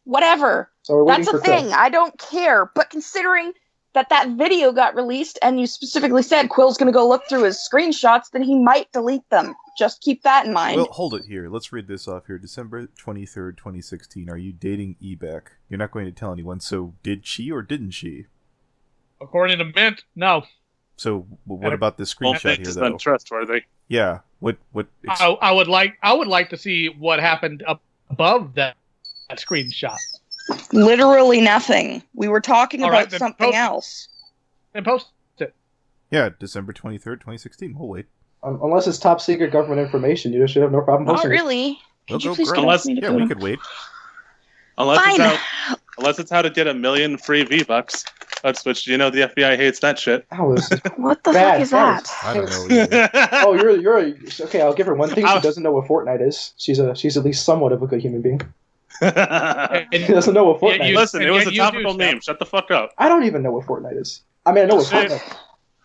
Speaker 5: whatever,
Speaker 8: so we're waiting
Speaker 5: that's
Speaker 8: for
Speaker 5: a thing.
Speaker 8: Quill.
Speaker 5: I don't care. But considering that video got released, and you specifically said Quill's going to go look through his screenshots, then he might delete them. Just keep that in mind.
Speaker 2: Well, hold it here. Let's read this off here. December 23rd, 2016. Are you dating Eback? You're not going to tell anyone, so did she or didn't she?
Speaker 4: According to Mint, no.
Speaker 2: So what about the screenshot here, though?
Speaker 6: Untrustworthy.
Speaker 2: Yeah. What?
Speaker 4: I would like to see what happened up above that screenshot.
Speaker 5: Literally nothing. We were talking about something else.
Speaker 4: Then post it.
Speaker 2: Yeah, December 23rd, 2016. We'll wait.
Speaker 8: Unless it's top secret government information, you should have no problem posting
Speaker 5: it. Not really.
Speaker 2: Could
Speaker 5: you please
Speaker 2: we could wait.
Speaker 6: Unless it's how to get 1 million free V-Bucks. That's which the FBI hates that shit.
Speaker 5: What the fuck is that?
Speaker 2: I don't know.
Speaker 8: Oh, you're okay. I'll give her one thing. She doesn't know what Fortnite is. She's at least somewhat of a good human being. She doesn't know what Fortnite is.
Speaker 6: Listen, it was a topical name. Shut the fuck up.
Speaker 8: I don't even know what Fortnite is. I mean, I know what Fortnite.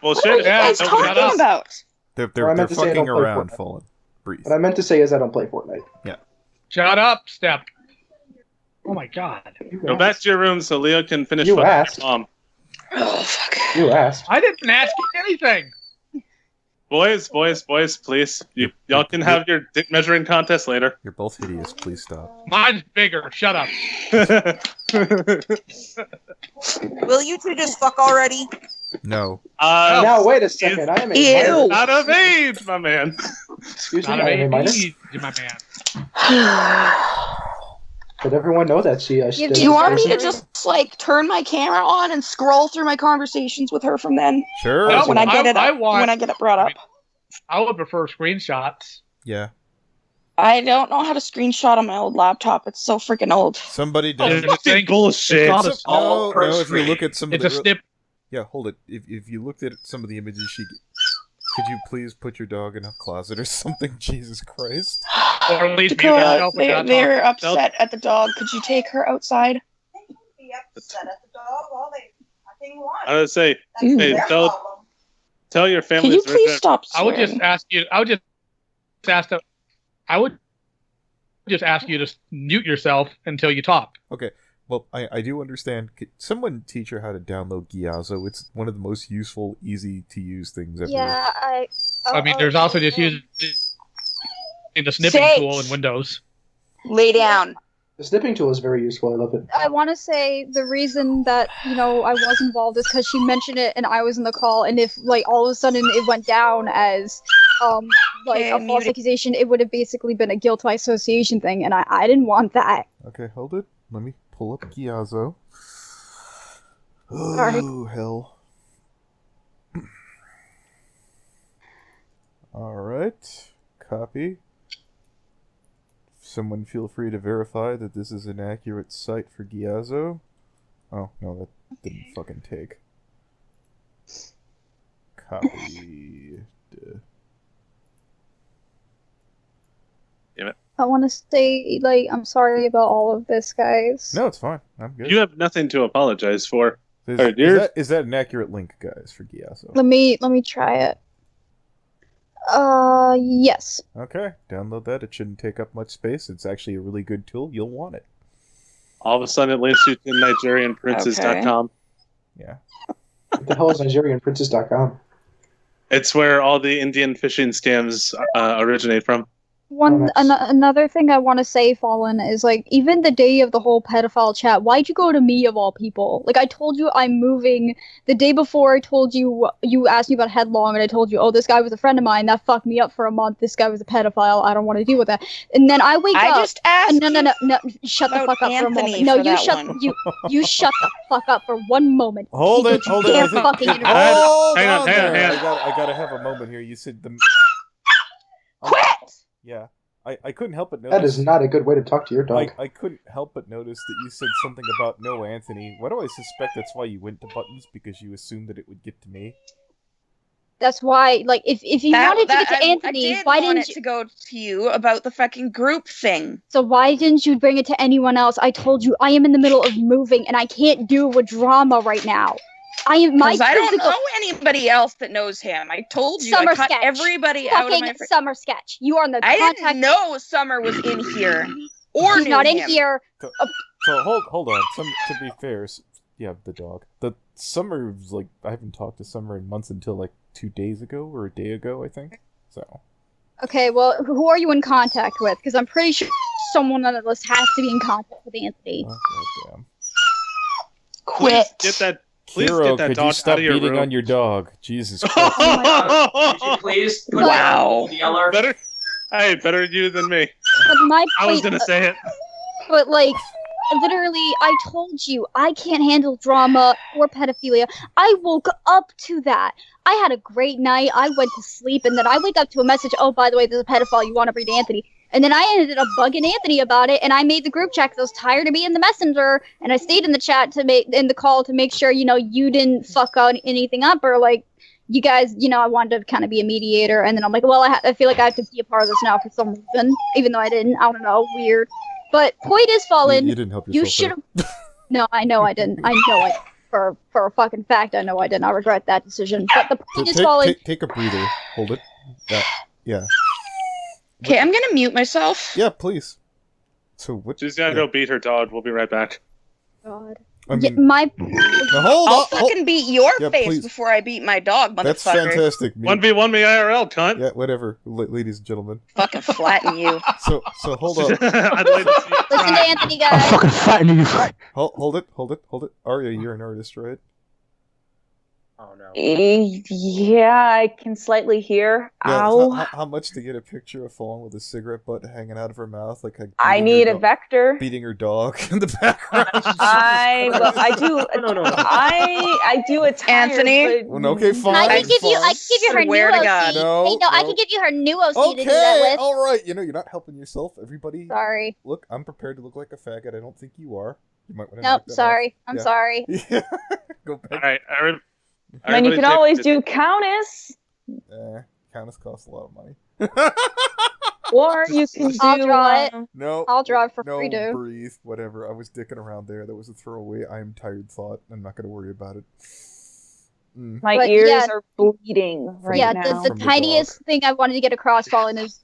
Speaker 6: Well,
Speaker 5: what are you guys talking about?
Speaker 2: They're fucking around, Fallen. Breathe.
Speaker 8: What I meant to say is I don't play Fortnite.
Speaker 2: Yeah.
Speaker 4: Shut up, Step. Oh my god.
Speaker 6: Go back to your room so Leo can finish
Speaker 8: You
Speaker 6: fucking
Speaker 8: asked.
Speaker 6: your mom.
Speaker 5: Oh, fuck.
Speaker 8: You asked.
Speaker 4: I didn't ask you anything.
Speaker 6: Boys, please. Y'all can have your dick measuring contest later.
Speaker 2: You're both hideous. Please stop.
Speaker 4: Mine's bigger. Shut up.
Speaker 9: Will you two just fuck already?
Speaker 2: No.
Speaker 8: Now wait a second. I am a minor.
Speaker 6: Not of age, my man.
Speaker 8: Excuse me.
Speaker 4: Not
Speaker 8: I am a minor.
Speaker 4: my man.
Speaker 8: Did everyone know that she?
Speaker 5: Do you want me to just turn my camera on and scroll through my conversations with her from then?
Speaker 2: Sure.
Speaker 5: When I get it brought up.
Speaker 4: I would prefer screenshots.
Speaker 2: Yeah.
Speaker 5: I don't know how to screenshot on my old laptop. It's so freaking old.
Speaker 2: Somebody does.
Speaker 6: It's bullshit.
Speaker 2: No, if you look at some of
Speaker 4: It's
Speaker 2: the...
Speaker 4: a snip.
Speaker 2: Yeah, hold it. If you looked at some of the images could you please put your dog in a closet or something? Jesus Christ.
Speaker 4: Or at least
Speaker 5: Dakota, they're upset at the dog. Could you take her outside?
Speaker 9: Be upset at the dog all they fucking want.
Speaker 6: I would say, hey, tell your family.
Speaker 5: Can you please stop
Speaker 4: I would
Speaker 5: swearing?
Speaker 4: I would just ask you to mute yourself until you talk.
Speaker 2: Okay. Well, I do understand. Could someone teach her how to download Gyazo? It's one of the most useful, easy-to-use things ever.
Speaker 10: Yeah,
Speaker 4: I mean, there's also just using the snipping tool in Windows.
Speaker 5: Lay down.
Speaker 8: The snipping tool is very useful. I love it.
Speaker 10: I want to say the reason that, I was involved is because she mentioned it and I was in the call, and if, all of a sudden it went down as, a false accusation, it would have basically been a guilt by association thing, and I didn't want that.
Speaker 2: Okay, hold it. Let me pull up Gyazo. Oh,
Speaker 10: Sorry.
Speaker 2: hell. Alright. Copy. Someone feel free to verify that this is an accurate site for Gyazo. Oh, no, that didn't fucking take. Copy.
Speaker 6: Damn it.
Speaker 10: I want to say, I'm sorry about all of this, guys.
Speaker 2: No, it's fine. I'm good.
Speaker 6: You have nothing to apologize for.
Speaker 2: Is that an accurate link, guys, for Gyazo?
Speaker 10: Let me try it. Yes.
Speaker 2: Okay, download that. It shouldn't take up much space. It's actually a really good tool. You'll want it.
Speaker 6: All of a sudden, it links you to NigerianPrincess.com.
Speaker 2: Yeah.
Speaker 8: What the hell is NigerianPrincess.com?
Speaker 6: It's where all the Indian fishing scams originate from.
Speaker 10: Another thing I want to say, Fallen, is even the day of the whole pedophile chat, why'd you go to me of all people? I told you I'm moving. The day before I told you asked me about Headlong, and I told you, oh, this guy was a friend of mine, that fucked me up for a month, this guy was a pedophile, I don't want to deal with that. And then I wake up.
Speaker 5: I just asked
Speaker 10: No, shut the fuck up for a moment. No, you shut the fuck up for one moment.
Speaker 2: Hold it.
Speaker 10: Can't fucking interrupt.
Speaker 6: Hang on.
Speaker 2: I gotta have a moment here. You said the...
Speaker 5: Quit!
Speaker 2: Yeah. I couldn't help but notice...
Speaker 8: That is not a good way to talk to your dog.
Speaker 2: I couldn't help but notice that you said something about no Anthony. Why do I suspect that's why you went to buttons? Because you assumed that it would get to me?
Speaker 10: That's why, like, if you wanted to get to Anthony, why didn't
Speaker 5: it to go to you about the fucking group thing?
Speaker 10: So why didn't you bring it to anyone else? I told you I am in the middle of moving and I can't do with drama right now. I
Speaker 5: don't know anybody else that knows him. I told you I cut everybody out of my
Speaker 10: Summer Sketch. You are on the contact.
Speaker 5: I didn't know Summer was in here. Or
Speaker 10: she's not in here.
Speaker 2: So hold on. To be fair, yeah, the dog. The Summer was like, I haven't talked to Summer in months until like 2 days ago or a day ago, I think. So.
Speaker 10: Okay, well, who are you in contact with? Because I'm pretty sure someone on the list has to be in contact with Anthony.
Speaker 2: Oh, goddamn.
Speaker 5: Quit.
Speaker 6: Please
Speaker 2: Hero,
Speaker 6: get that
Speaker 2: could
Speaker 6: dog
Speaker 2: you stop
Speaker 6: out of your
Speaker 2: beating
Speaker 6: room.
Speaker 2: on your dog? Jesus Christ.
Speaker 11: Could you please put down the yellow?
Speaker 6: Better you than me.
Speaker 10: But my
Speaker 6: I was gonna say it.
Speaker 10: But like, literally, I told you I can't handle drama or pedophilia. I woke up to that. I had a great night. I went to sleep, and then I wake up to a message. Oh, by the way, there's a pedophile. You want to read Anthony? And then I ended up bugging Anthony about it, and I made the group chat because I was tired of being in the messenger, and I stayed in the chat in the call to make sure, you didn't fuck on anything up, or like, you guys, I wanted to kind of be a mediator, and then I'm like, well, I feel like I have to be a part of this now for some reason, even though I didn't. I don't know, weird. But point is, Fallen,
Speaker 2: you didn't help yourself.
Speaker 10: You should have. No, I know I didn't. I know I for a fucking fact, I know I didn't. I regret that decision. But the point is, Fallen.
Speaker 2: Take a breather. Hold it. Yeah.
Speaker 5: Okay, I'm gonna mute myself.
Speaker 2: Yeah, please. So what?
Speaker 6: She's gotta go beat her dog. We'll be right back.
Speaker 10: God.
Speaker 2: I mean,
Speaker 5: I'll fucking beat your face
Speaker 2: please.
Speaker 5: before I beat my dog, motherfucker.
Speaker 2: That's fantastic.
Speaker 6: 1v1 me IRL, cunt.
Speaker 2: Yeah, whatever, ladies and gentlemen.
Speaker 5: Fucking flatten you.
Speaker 2: So hold on.
Speaker 6: I'd like to see you
Speaker 10: Listen to Anthony, guys.
Speaker 8: I'll fucking flatten you.
Speaker 2: Hold it. Arya, you're an artist, right?
Speaker 12: Oh no.
Speaker 13: Yeah, I can slightly hear.
Speaker 2: Yeah,
Speaker 13: Ow.
Speaker 2: how much to get a picture of Fallen with a cigarette butt hanging out of her mouth, like
Speaker 13: I need a vector.
Speaker 2: Beating her dog in the background.
Speaker 13: I do.
Speaker 12: No.
Speaker 13: I do a
Speaker 5: Anthony.
Speaker 2: Well, okay, fine.
Speaker 10: I can give you her new
Speaker 5: Swear to God.
Speaker 10: OC.
Speaker 2: No,
Speaker 10: hey, I can give you her new OC to do that with.
Speaker 2: All right. You're not helping yourself, everybody.
Speaker 10: Sorry.
Speaker 2: Look, I'm prepared to look like a faggot. I don't think you are. You might want to.
Speaker 10: Nope. Sorry. I'm sorry.
Speaker 2: Yeah. Go back.
Speaker 6: All right,
Speaker 13: and you can always do Countess.
Speaker 2: Countess costs a lot of money.
Speaker 13: Or you can do.
Speaker 10: I'll draw it.
Speaker 2: No.
Speaker 10: I'll draw it for
Speaker 2: no,
Speaker 10: free, dude.
Speaker 2: Breathe. Whatever. I was dicking around there. That was a throwaway. I am tired thought. I'm not going to worry about it.
Speaker 13: My ears are bleeding right now.
Speaker 10: Yeah, the tiniest thing I wanted to get across, Fallen, is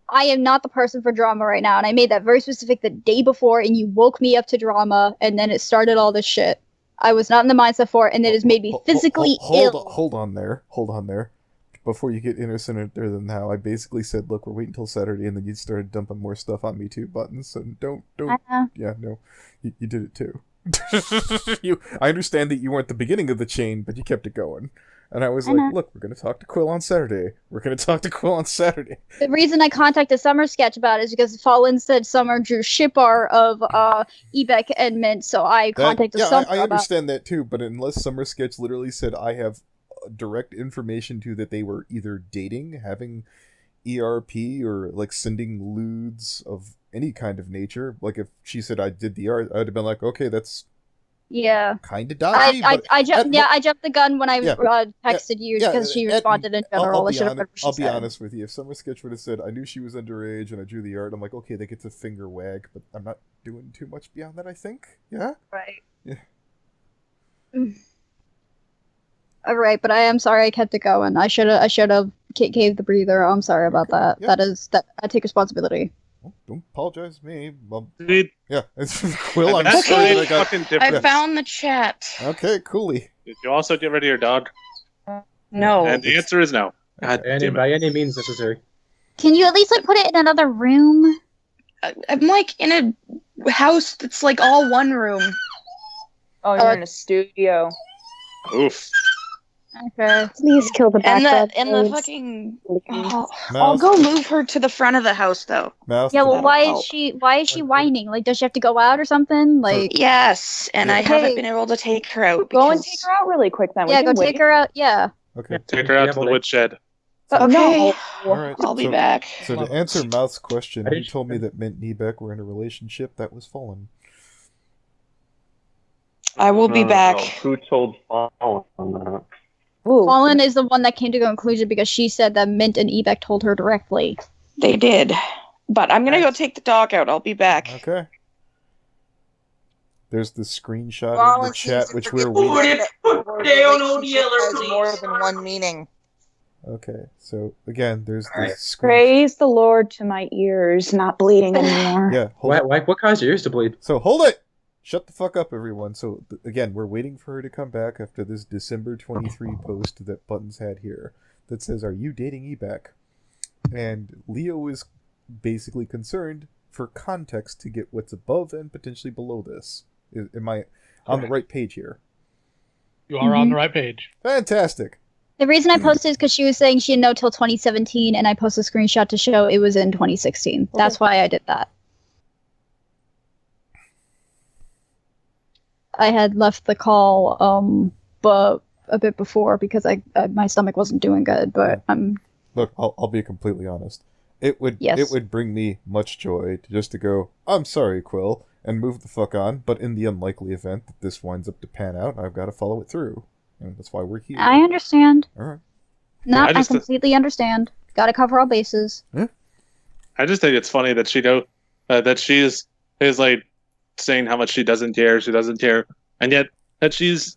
Speaker 10: I am not the person for drama right now, and I made that very specific the day before, and you woke me up to drama, and then it started all this shit. I was not in the mindset for it, and it has made me physically ill.
Speaker 2: Hold on there. Before you get innocenter than now, I basically said, look, we're waiting until Saturday, and then you started dumping more stuff on me too, Buttons, so don't. Yeah, no. You did it too. I understand that you weren't the beginning of the chain, but you kept it going. And I was like, look, we're going to talk to Quill on Saturday. The
Speaker 10: reason I contacted Summer Sketch about it is because Fallen said Summer drew ship art of Eback and Mint, so I contacted Summer.
Speaker 2: I understand that too, but unless Summer Sketch literally said I have direct information to that they were either dating, having ERP, or like sending lewds of any kind of nature, like if she said I did the art, I'd have been like, okay, that's kind of dodgy.
Speaker 10: I jumped the gun when I texted you because she responded in general.
Speaker 2: I'll be honest with you. If Summer Sketch would have said I knew she was underage and I drew the art, I'm like, okay, they get to finger wag, but I'm not doing too much beyond that. I think, yeah,
Speaker 10: right,
Speaker 2: yeah.
Speaker 10: All right, but I am sorry I kept it going. I should have gave the breather. I'm sorry about that. Yeah. I take responsibility.
Speaker 2: Well, don't apologize to me.
Speaker 6: Yeah,
Speaker 2: it's Quill. I'm sorry that
Speaker 5: I found the chat.
Speaker 2: Okay, coolly.
Speaker 6: Did you also get rid of your dog?
Speaker 5: No.
Speaker 6: And the answer is no.
Speaker 12: By any means necessary.
Speaker 10: Can you at least put it in another room?
Speaker 5: I'm in a house that's all one room.
Speaker 13: Oh, you're in a studio.
Speaker 6: Oof.
Speaker 10: Okay.
Speaker 13: Please kill the background.
Speaker 5: And the fucking. I'll go move her to the front of the house, though.
Speaker 10: Yeah, well, why is she whining? Does she have to go out or something?
Speaker 5: Yes, and I haven't been able to take her out.
Speaker 13: Go and take her out really quick, then.
Speaker 10: Yeah, go take her out. Yeah.
Speaker 2: Okay.
Speaker 6: Take her out to the woodshed.
Speaker 5: Okay.
Speaker 2: All right.
Speaker 5: I'll be back.
Speaker 2: So to answer Mouth's question, who told me that Mint and Eback were in a relationship? That was Fallen.
Speaker 5: I will be back.
Speaker 14: Who told Fallen that?
Speaker 10: Fallen is the one that came to a conclusion because she said that Mint and Eback told her directly.
Speaker 5: They did. But I'm gonna go take the dog out. I'll be back.
Speaker 2: Okay. There's the screenshot in the chat, which we're
Speaker 9: Relationship has more than one meaning.
Speaker 2: Okay, so again, there's the screen.
Speaker 13: Praise the Lord to my ears not bleeding anymore.
Speaker 2: Yeah.
Speaker 12: What caused your ears to bleed?
Speaker 2: So hold it! Shut the fuck up, everyone. So, again, we're waiting for her to come back after this December 23 post that Buttons had here that says, "Are you dating Eback?" And Leo is basically concerned for context to get what's above and potentially below this. Am I on the right page here?
Speaker 4: You are on the right page.
Speaker 2: Fantastic.
Speaker 10: The reason I posted is because she was saying she didn't know till 2017, and I posted a screenshot to show it was in 2016. Okay. That's why I did that. I had left the call but a bit before because my stomach wasn't doing good, but
Speaker 2: Look, I'll be completely honest. It would bring me much joy to go, "I'm sorry, Quill," and move the fuck on, but in the unlikely event that this winds up to pan out, I've got to follow it through. And that's why we're here.
Speaker 10: I understand.
Speaker 2: All right.
Speaker 10: No, I completely understand. Got to cover all bases.
Speaker 2: Yeah.
Speaker 6: I just think it's funny that she's like saying how much she doesn't care, and yet that she's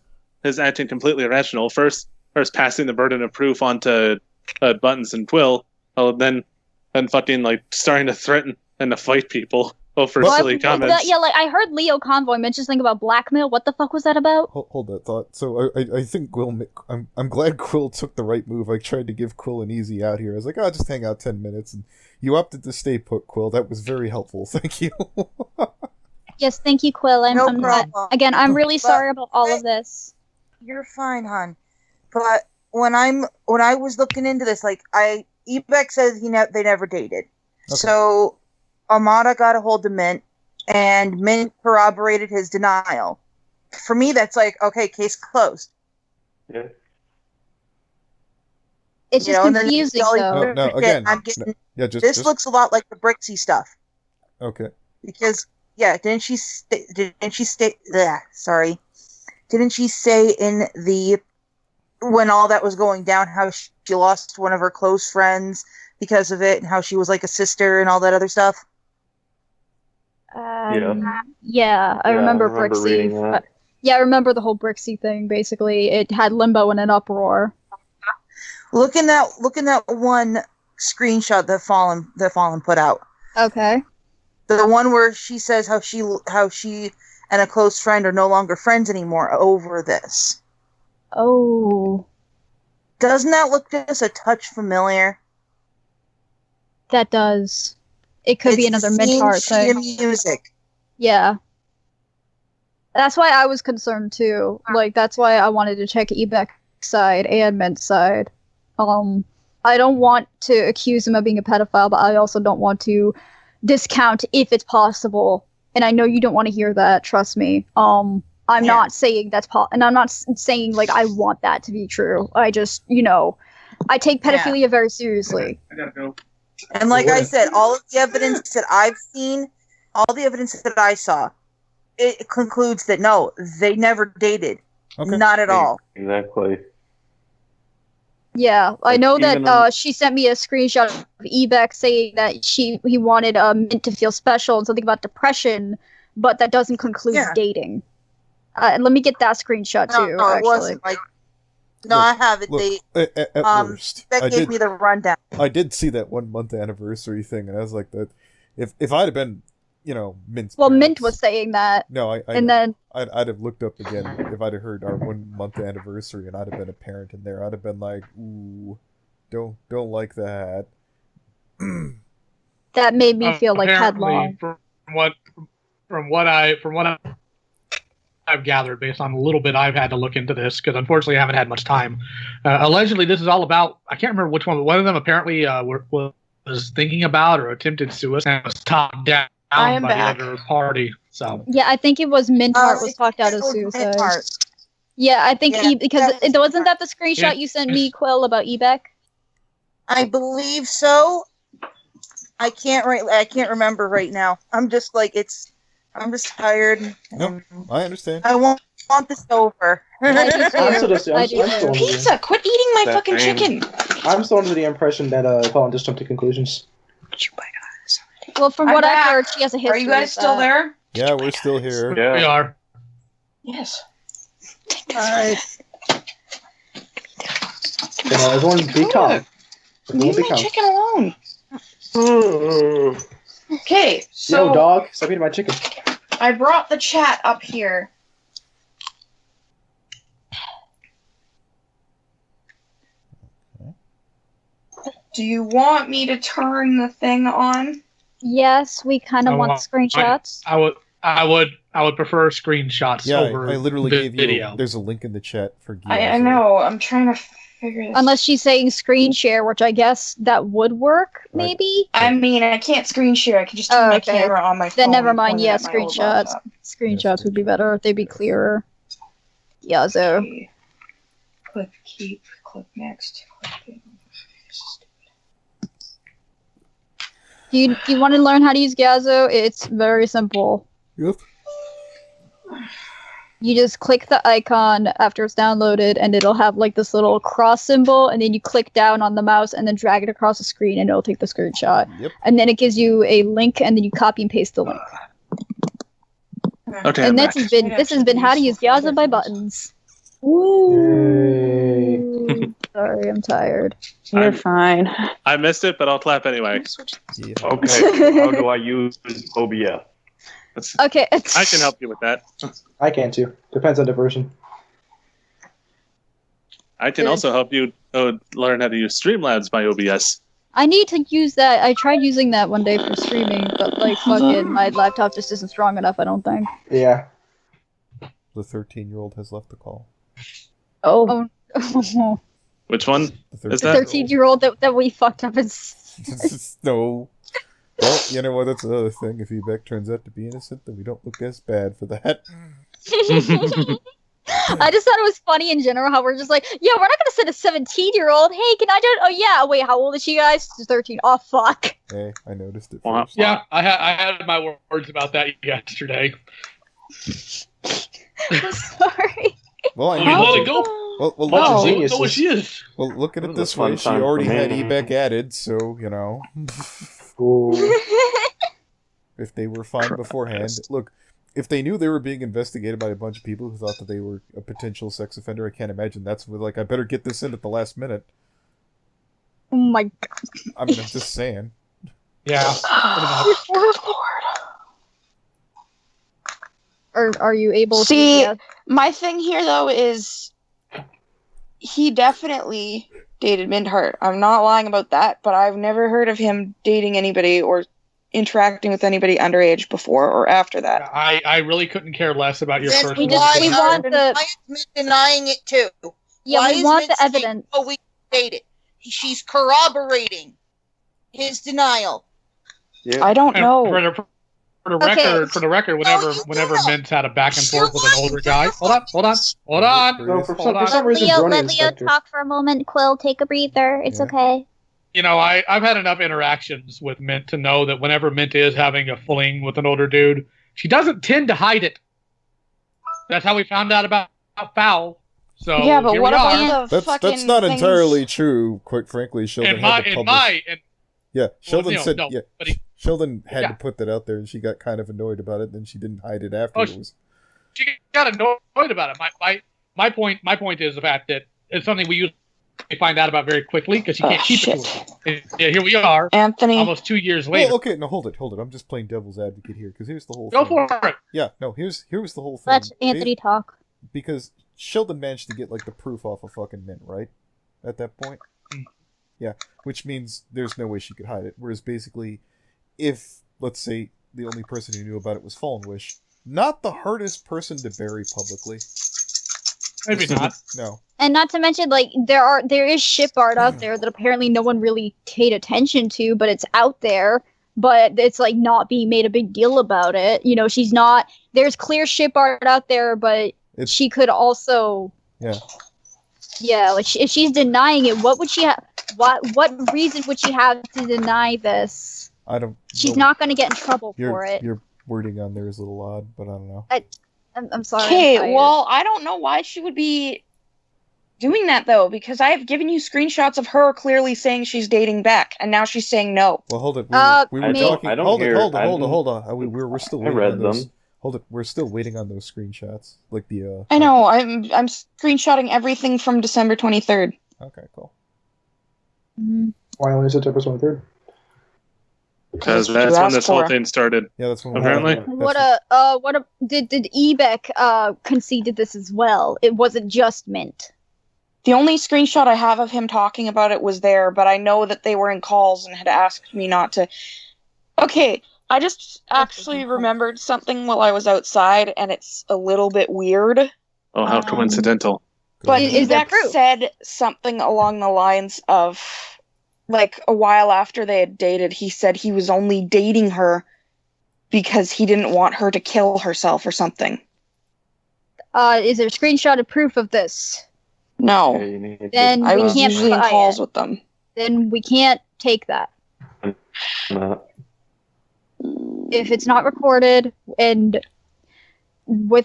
Speaker 6: acting completely irrational. First passing the burden of proof onto Buttons and Quill, then fucking like starting to threaten and to fight people over silly comments.
Speaker 10: Yeah, like I heard Leo Convoy mention something about blackmail. What the fuck was that about?
Speaker 2: Hold that thought. So I think Quill. I'm glad Quill took the right move. I tried to give Quill an easy out here. I was like, "Oh, just hang out 10 minutes," and you opted to stay put, Quill. That was very helpful. Thank you.
Speaker 10: Yes, thank you, Quill. I'm glad. Again, I'm really sorry about all of this.
Speaker 9: You're fine, hon. But when I was looking into this, like Eback says they never dated. Okay. So Amada got a hold of Mint, and Mint corroborated his denial. For me, that's like, okay, case closed.
Speaker 14: Yeah.
Speaker 10: It's just confusing, though.
Speaker 2: No, again,
Speaker 9: this looks a lot like the Brixie stuff.
Speaker 2: Okay.
Speaker 9: Because didn't she say in the when all that was going down how she lost one of her close friends because of it, and how she was like a sister and all that other stuff?
Speaker 10: Yeah, I remember Brixie. Yeah, I remember the whole Brixie thing. Basically, it had Limbo in an uproar.
Speaker 9: Look in that one screenshot that Fallen put out.
Speaker 10: Okay.
Speaker 9: The one where she says how she and a close friend are no longer friends anymore over this.
Speaker 10: Oh.
Speaker 9: Doesn't that look just a touch familiar?
Speaker 10: That does. It could be another Mint Heart thing.
Speaker 9: Music.
Speaker 10: Yeah. That's why I was concerned too. Like, that's why I wanted to check Eback's side and Mint's side. I don't want to accuse him of being a pedophile, but I also don't want to discount if it's possible. And I know you don't want to hear that, trust me. I'm not saying that's and I'm not saying like I want that to be true. I just, I take pedophilia very seriously.
Speaker 6: I gotta go.
Speaker 9: And like I said, all of the evidence that I've seen, all the evidence that I saw, it concludes that no, they never dated. Okay. Not at all.
Speaker 14: Exactly.
Speaker 10: Yeah, I know that she sent me a screenshot of Eback saying that he wanted Mint to feel special and something about depression, but that doesn't conclude dating. Let me get that screenshot too.
Speaker 9: No, it wasn't. I have it.
Speaker 2: At worst,
Speaker 9: that gave me the rundown.
Speaker 2: I did see that 1 month anniversary thing, and I was like, that if I'd have been, Mint's
Speaker 10: well,
Speaker 2: parents,
Speaker 10: Mint was saying that.
Speaker 2: No, I'd have looked up again if I'd have heard our 1 month anniversary, and I'd have been a parent in there. I'd have been like, ooh, don't like that.
Speaker 10: That made me feel like headlong.
Speaker 4: From what I've gathered based on a little bit I've had to look into this, because unfortunately I haven't had much time. Allegedly, this is all about, I can't remember which one, but one of them apparently was thinking about or attempted suicide and was talked down by the other party. So
Speaker 10: yeah, I think it was Mint Heart was talked out of suicide. Yeah, I think because it wasn't that the screenshot you sent me, Quill, about Eback?
Speaker 9: I believe so. I can't remember right now. I'm just tired.
Speaker 2: Nope, I understand.
Speaker 9: I want this over.
Speaker 5: Pizza, quit eating my fucking chicken.
Speaker 8: I'm still under the impression that Fallen just jumped to conclusions.
Speaker 10: Well, from what I've heard, she has a history.
Speaker 5: Are you guys still there?
Speaker 2: Yeah, we're still here.
Speaker 6: Yeah.
Speaker 4: We are.
Speaker 5: Yes.
Speaker 10: Alright.
Speaker 8: Everyone be calm.
Speaker 5: Leave my chicken alone. Okay, so...
Speaker 8: Yo, dog, stop eating my chicken.
Speaker 5: I brought the chat up here. Do you want me to turn the thing on?
Speaker 10: Yes, we kind of want screenshots.
Speaker 4: I would prefer screenshots over
Speaker 2: I literally gave
Speaker 4: video.
Speaker 2: you. There's a link in the chat for.
Speaker 5: I know. I'm trying to figure this.
Speaker 10: Unless she's saying screen share, which I guess that would work, maybe.
Speaker 5: I mean, I can't screen share. I can just turn my camera on my phone.
Speaker 10: Then never mind.
Speaker 5: and
Speaker 10: Yeah,
Speaker 5: point it at my old
Speaker 10: screenshots.
Speaker 5: laptop.
Speaker 10: Screenshots would be better. They'd be clearer. Yeah, so.
Speaker 5: Okay. Click keep. Click next.
Speaker 10: Do you want to learn how to use Gazo? It's very simple.
Speaker 2: Yep.
Speaker 10: You just click the icon after it's downloaded, and it'll have like this little cross symbol, and then you click down on the mouse and then drag it across the screen, and it'll take the screenshot.
Speaker 2: Yep.
Speaker 10: And then it gives you a link, and then you copy and paste the link.
Speaker 6: Okay.
Speaker 10: And this has been how to use Gazo by Buttons. Woo! Sorry, I'm tired.
Speaker 13: You're fine.
Speaker 6: I missed it, but I'll clap anyway.
Speaker 2: Yeah.
Speaker 14: Okay, how do I use OBS?
Speaker 10: Okay.
Speaker 6: I can help you with that.
Speaker 8: I can too. Depends on the version.
Speaker 6: I can also help you learn how to use Streamlabs by OBS.
Speaker 10: I need to use that. I tried using that one day for streaming, but like fucking my laptop just isn't strong enough, I don't think.
Speaker 8: Yeah.
Speaker 2: The 13-year-old has left the call.
Speaker 10: Oh.
Speaker 6: Which one is that?
Speaker 10: 13-year-old that we fucked up
Speaker 2: No. Well, you know what? That's another thing. If Eback turns out to be innocent, then we don't look as bad for that.
Speaker 10: I just thought it was funny in general how we're just like, yeah, we're not gonna send a 17-year-old. Hey, can I do it? Oh yeah. Wait, how old is she, guys? She's 13. Oh fuck.
Speaker 2: Hey, I noticed it
Speaker 6: first.
Speaker 4: Yeah, I had my words about that yesterday.
Speaker 10: I'm sorry.
Speaker 2: Well, I
Speaker 4: We
Speaker 2: mean,
Speaker 4: let it go.
Speaker 2: Well,
Speaker 4: Know what she is.
Speaker 2: Well, look at it this
Speaker 14: fun
Speaker 2: way. She
Speaker 14: time for
Speaker 2: already
Speaker 14: me.
Speaker 2: had Eback added, so, you know. If they were fine beforehand. Look, if they knew they were being investigated by a bunch of people who thought that they were a potential sex offender, I can't imagine that's like, I better get this in at the last minute.
Speaker 10: Oh my god.
Speaker 2: I mean, I'm just saying.
Speaker 4: Yeah.
Speaker 10: Are you able to...
Speaker 5: See,
Speaker 10: Yeah.
Speaker 5: my thing here, though, is he definitely dated Mindheart. I'm not lying about that, but I've never heard of him dating anybody or interacting with anybody underage before or after that.
Speaker 4: I really couldn't care less about your
Speaker 9: Then
Speaker 4: personal...
Speaker 10: we want the...
Speaker 9: Why is Mint denying it too?
Speaker 10: Yeah,
Speaker 9: Why
Speaker 10: we
Speaker 9: is
Speaker 10: want
Speaker 9: Mint
Speaker 10: the
Speaker 9: saying,
Speaker 10: evidence.
Speaker 9: "Oh, we dated"? She's corroborating his denial.
Speaker 14: Yeah.
Speaker 5: I don't know.
Speaker 4: For the record, whenever Mint's had a back and forth with an older guy. Hold on.
Speaker 8: No, for some reason,
Speaker 10: Leo,
Speaker 8: Brony
Speaker 10: let
Speaker 8: is
Speaker 10: Leo
Speaker 8: Spectre.
Speaker 10: talk for a moment. Quill, take a breather. It's okay.
Speaker 4: You know, I've had enough interactions with Mint to know that whenever Mint is having a fling with an older dude, she doesn't tend to hide it. That's how we found out about Foul. So
Speaker 5: Yeah, but
Speaker 4: here
Speaker 5: what
Speaker 4: we
Speaker 5: about
Speaker 4: are.
Speaker 5: the fucking
Speaker 2: That's not
Speaker 5: things-
Speaker 2: entirely true, quite frankly. Sheldon had to publish... Yeah, Sheldon said...
Speaker 4: no,
Speaker 2: yeah,
Speaker 4: but
Speaker 2: Sheldon had
Speaker 4: Yeah.
Speaker 2: to put that out there, and she got kind of annoyed about it, and then she didn't hide it afterwards.
Speaker 4: She got annoyed about it. My point is the fact that it's something we usually find out about very quickly because she can't keep it to herself. Yeah, here we are,
Speaker 5: Anthony.
Speaker 4: almost 2 years later.
Speaker 2: Well, okay, no, hold it. I'm just playing devil's advocate here, because here's the whole
Speaker 4: Go
Speaker 2: thing.
Speaker 4: for it.
Speaker 2: Yeah, no, here was the whole thing.
Speaker 10: Let Anthony talk.
Speaker 2: Because Sheldon managed to get, like, the proof off of fucking Mint, right? At that point? Yeah, which means there's no way she could hide it. Whereas basically, if, let's say, the only person who knew about it was Fallenwish, not the hardest person to bury publicly.
Speaker 4: Maybe not.
Speaker 2: No.
Speaker 10: And not to mention, like, there is ship art out there that apparently no one really paid attention to, but it's out there. But it's, like, not being made a big deal about it. You know, she's not... There's clear ship art out there, but she could also...
Speaker 2: Yeah.
Speaker 10: Yeah, like if she's denying it, what would she have? What reason would she have to deny this?
Speaker 2: I don't.
Speaker 10: She's not going to get in trouble for it.
Speaker 2: Your wording on there is a little odd, but I don't know.
Speaker 10: I'm sorry.
Speaker 5: Okay, well, I don't know why she would be doing that though, because I have given you screenshots of her clearly saying she's dating Beck, and now she's saying no.
Speaker 2: Well, hold it. We were
Speaker 14: I don't
Speaker 2: talking.
Speaker 14: hear-
Speaker 2: Hold
Speaker 14: I
Speaker 2: on. We're still
Speaker 14: I
Speaker 2: waiting
Speaker 14: read
Speaker 2: on those.
Speaker 14: them.
Speaker 2: Hold it. We're still waiting on those screenshots, like the.
Speaker 5: I know. I'm screenshotting everything from December 23rd.
Speaker 2: Okay, cool.
Speaker 8: Why only September 23rd?
Speaker 6: Because that's when this whole thing started.
Speaker 2: Yeah, that's when.
Speaker 6: Apparently.
Speaker 10: Did Eback concede to this as well? It wasn't just Mint.
Speaker 5: The only screenshot I have of him talking about it was there, but I know that they were in calls and had asked me not to. Okay, I just actually remembered something while I was outside, and it's a little bit weird.
Speaker 6: Oh, how coincidental.
Speaker 5: But
Speaker 10: that
Speaker 5: Eback said something along the lines of, like, a while after they had dated, he said he was only dating her because he didn't want her to kill herself or something.
Speaker 10: Is there screenshotted proof of this?
Speaker 5: No.
Speaker 10: Then
Speaker 5: I
Speaker 10: we
Speaker 5: was
Speaker 10: can't
Speaker 5: usually in
Speaker 10: buy
Speaker 5: calls
Speaker 10: it.
Speaker 5: with them.
Speaker 10: Then we can't take that. If it's not recorded and we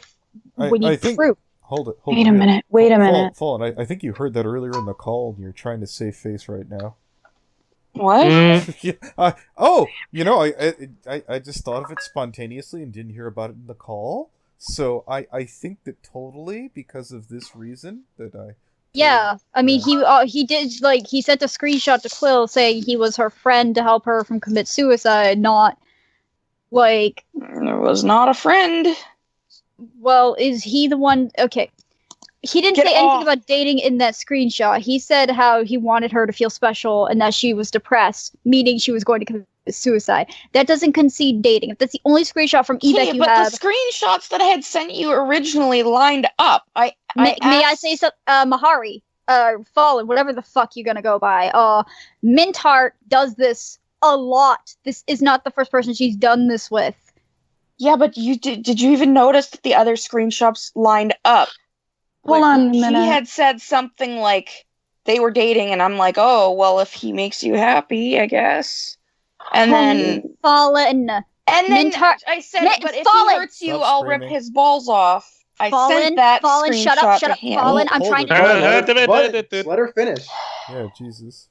Speaker 10: need proof.
Speaker 2: Hold it.
Speaker 13: Wait a minute. Wait a minute.
Speaker 2: Fallen. I think you heard that earlier in the call, and you're trying to save face right now.
Speaker 5: What?
Speaker 2: Yeah, I just thought of it spontaneously and didn't hear about it in the call. So I think that totally because of this reason that I.
Speaker 10: Yeah, I mean he did he sent a screenshot to Quill saying he was her friend to help her from commit suicide, not like.
Speaker 5: There was not a friend.
Speaker 10: Well, is he the one? Okay. He didn't say anything about dating in that screenshot. He said how he wanted her to feel special and that she was depressed, meaning she was going to commit suicide. That doesn't concede dating. If that's the only screenshot from Eback you have...
Speaker 5: the screenshots that I had sent you originally lined up.
Speaker 10: May I say something? Mahari, Fallen, whatever the fuck you're gonna go by. Mintheart does this a lot. This is not the first person she's done this with.
Speaker 5: Yeah, but did you even notice that the other screenshots lined up?
Speaker 13: Hold on a minute.
Speaker 5: He had said something like they were dating, and I'm like, oh, well, if he makes you happy, I guess. And then
Speaker 10: Fallen.
Speaker 5: And then I said, but if he hurts you, I'll rip his balls off. I sent that
Speaker 10: Fallen,
Speaker 5: screenshot
Speaker 10: shut up,
Speaker 5: to him.
Speaker 10: Fallen, I'm trying to...
Speaker 8: Let her finish.
Speaker 2: Yeah, Jesus.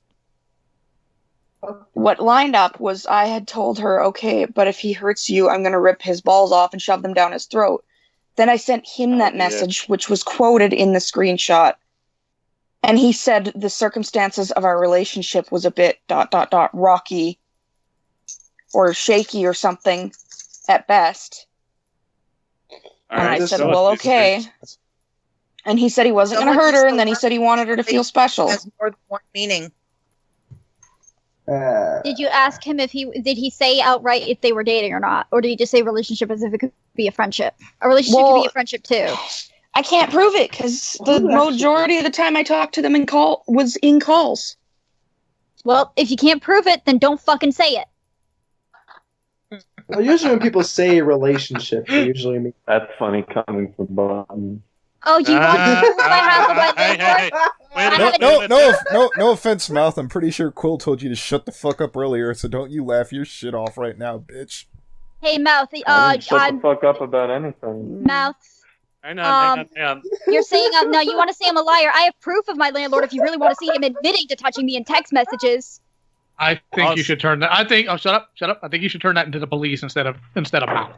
Speaker 5: What lined up was I had told her, okay, but if he hurts you, I'm going to rip his balls off and shove them down his throat. Then I sent him that message, which was quoted in the screenshot. And he said the circumstances of our relationship was a bit ... rocky or shaky or something at best. And I said, well, okay. And he said he wasn't going to hurt her, and then he said he wanted her to feel special.
Speaker 9: Has more than one meaning.
Speaker 10: Did you ask him if did he say outright if they were dating or not? Or did he just say relationship as if it could be a friendship? A relationship could be a friendship too.
Speaker 5: I can't prove it because the majority of the time I talked to them was in calls.
Speaker 10: Well, if you can't prove it, then don't fucking say it.
Speaker 8: Well, usually when people say relationship, they usually mean...
Speaker 14: That's funny coming from Bob.
Speaker 10: Oh, you want to prove I have a wet
Speaker 2: No offense, Mouth. I'm pretty sure Quill told you to shut the fuck up earlier, so don't you laugh your shit off right now, bitch.
Speaker 10: Hey, Mouth.
Speaker 14: Shut the fuck up about anything.
Speaker 10: Mouth.
Speaker 6: Hang on.
Speaker 10: You're saying no. You want to say I'm a liar? I have proof of my landlord. If you really want to see him admitting to touching me in text messages.
Speaker 4: I think you should turn that. I think. Oh, shut up. I think you should turn that into the police instead of Mouth.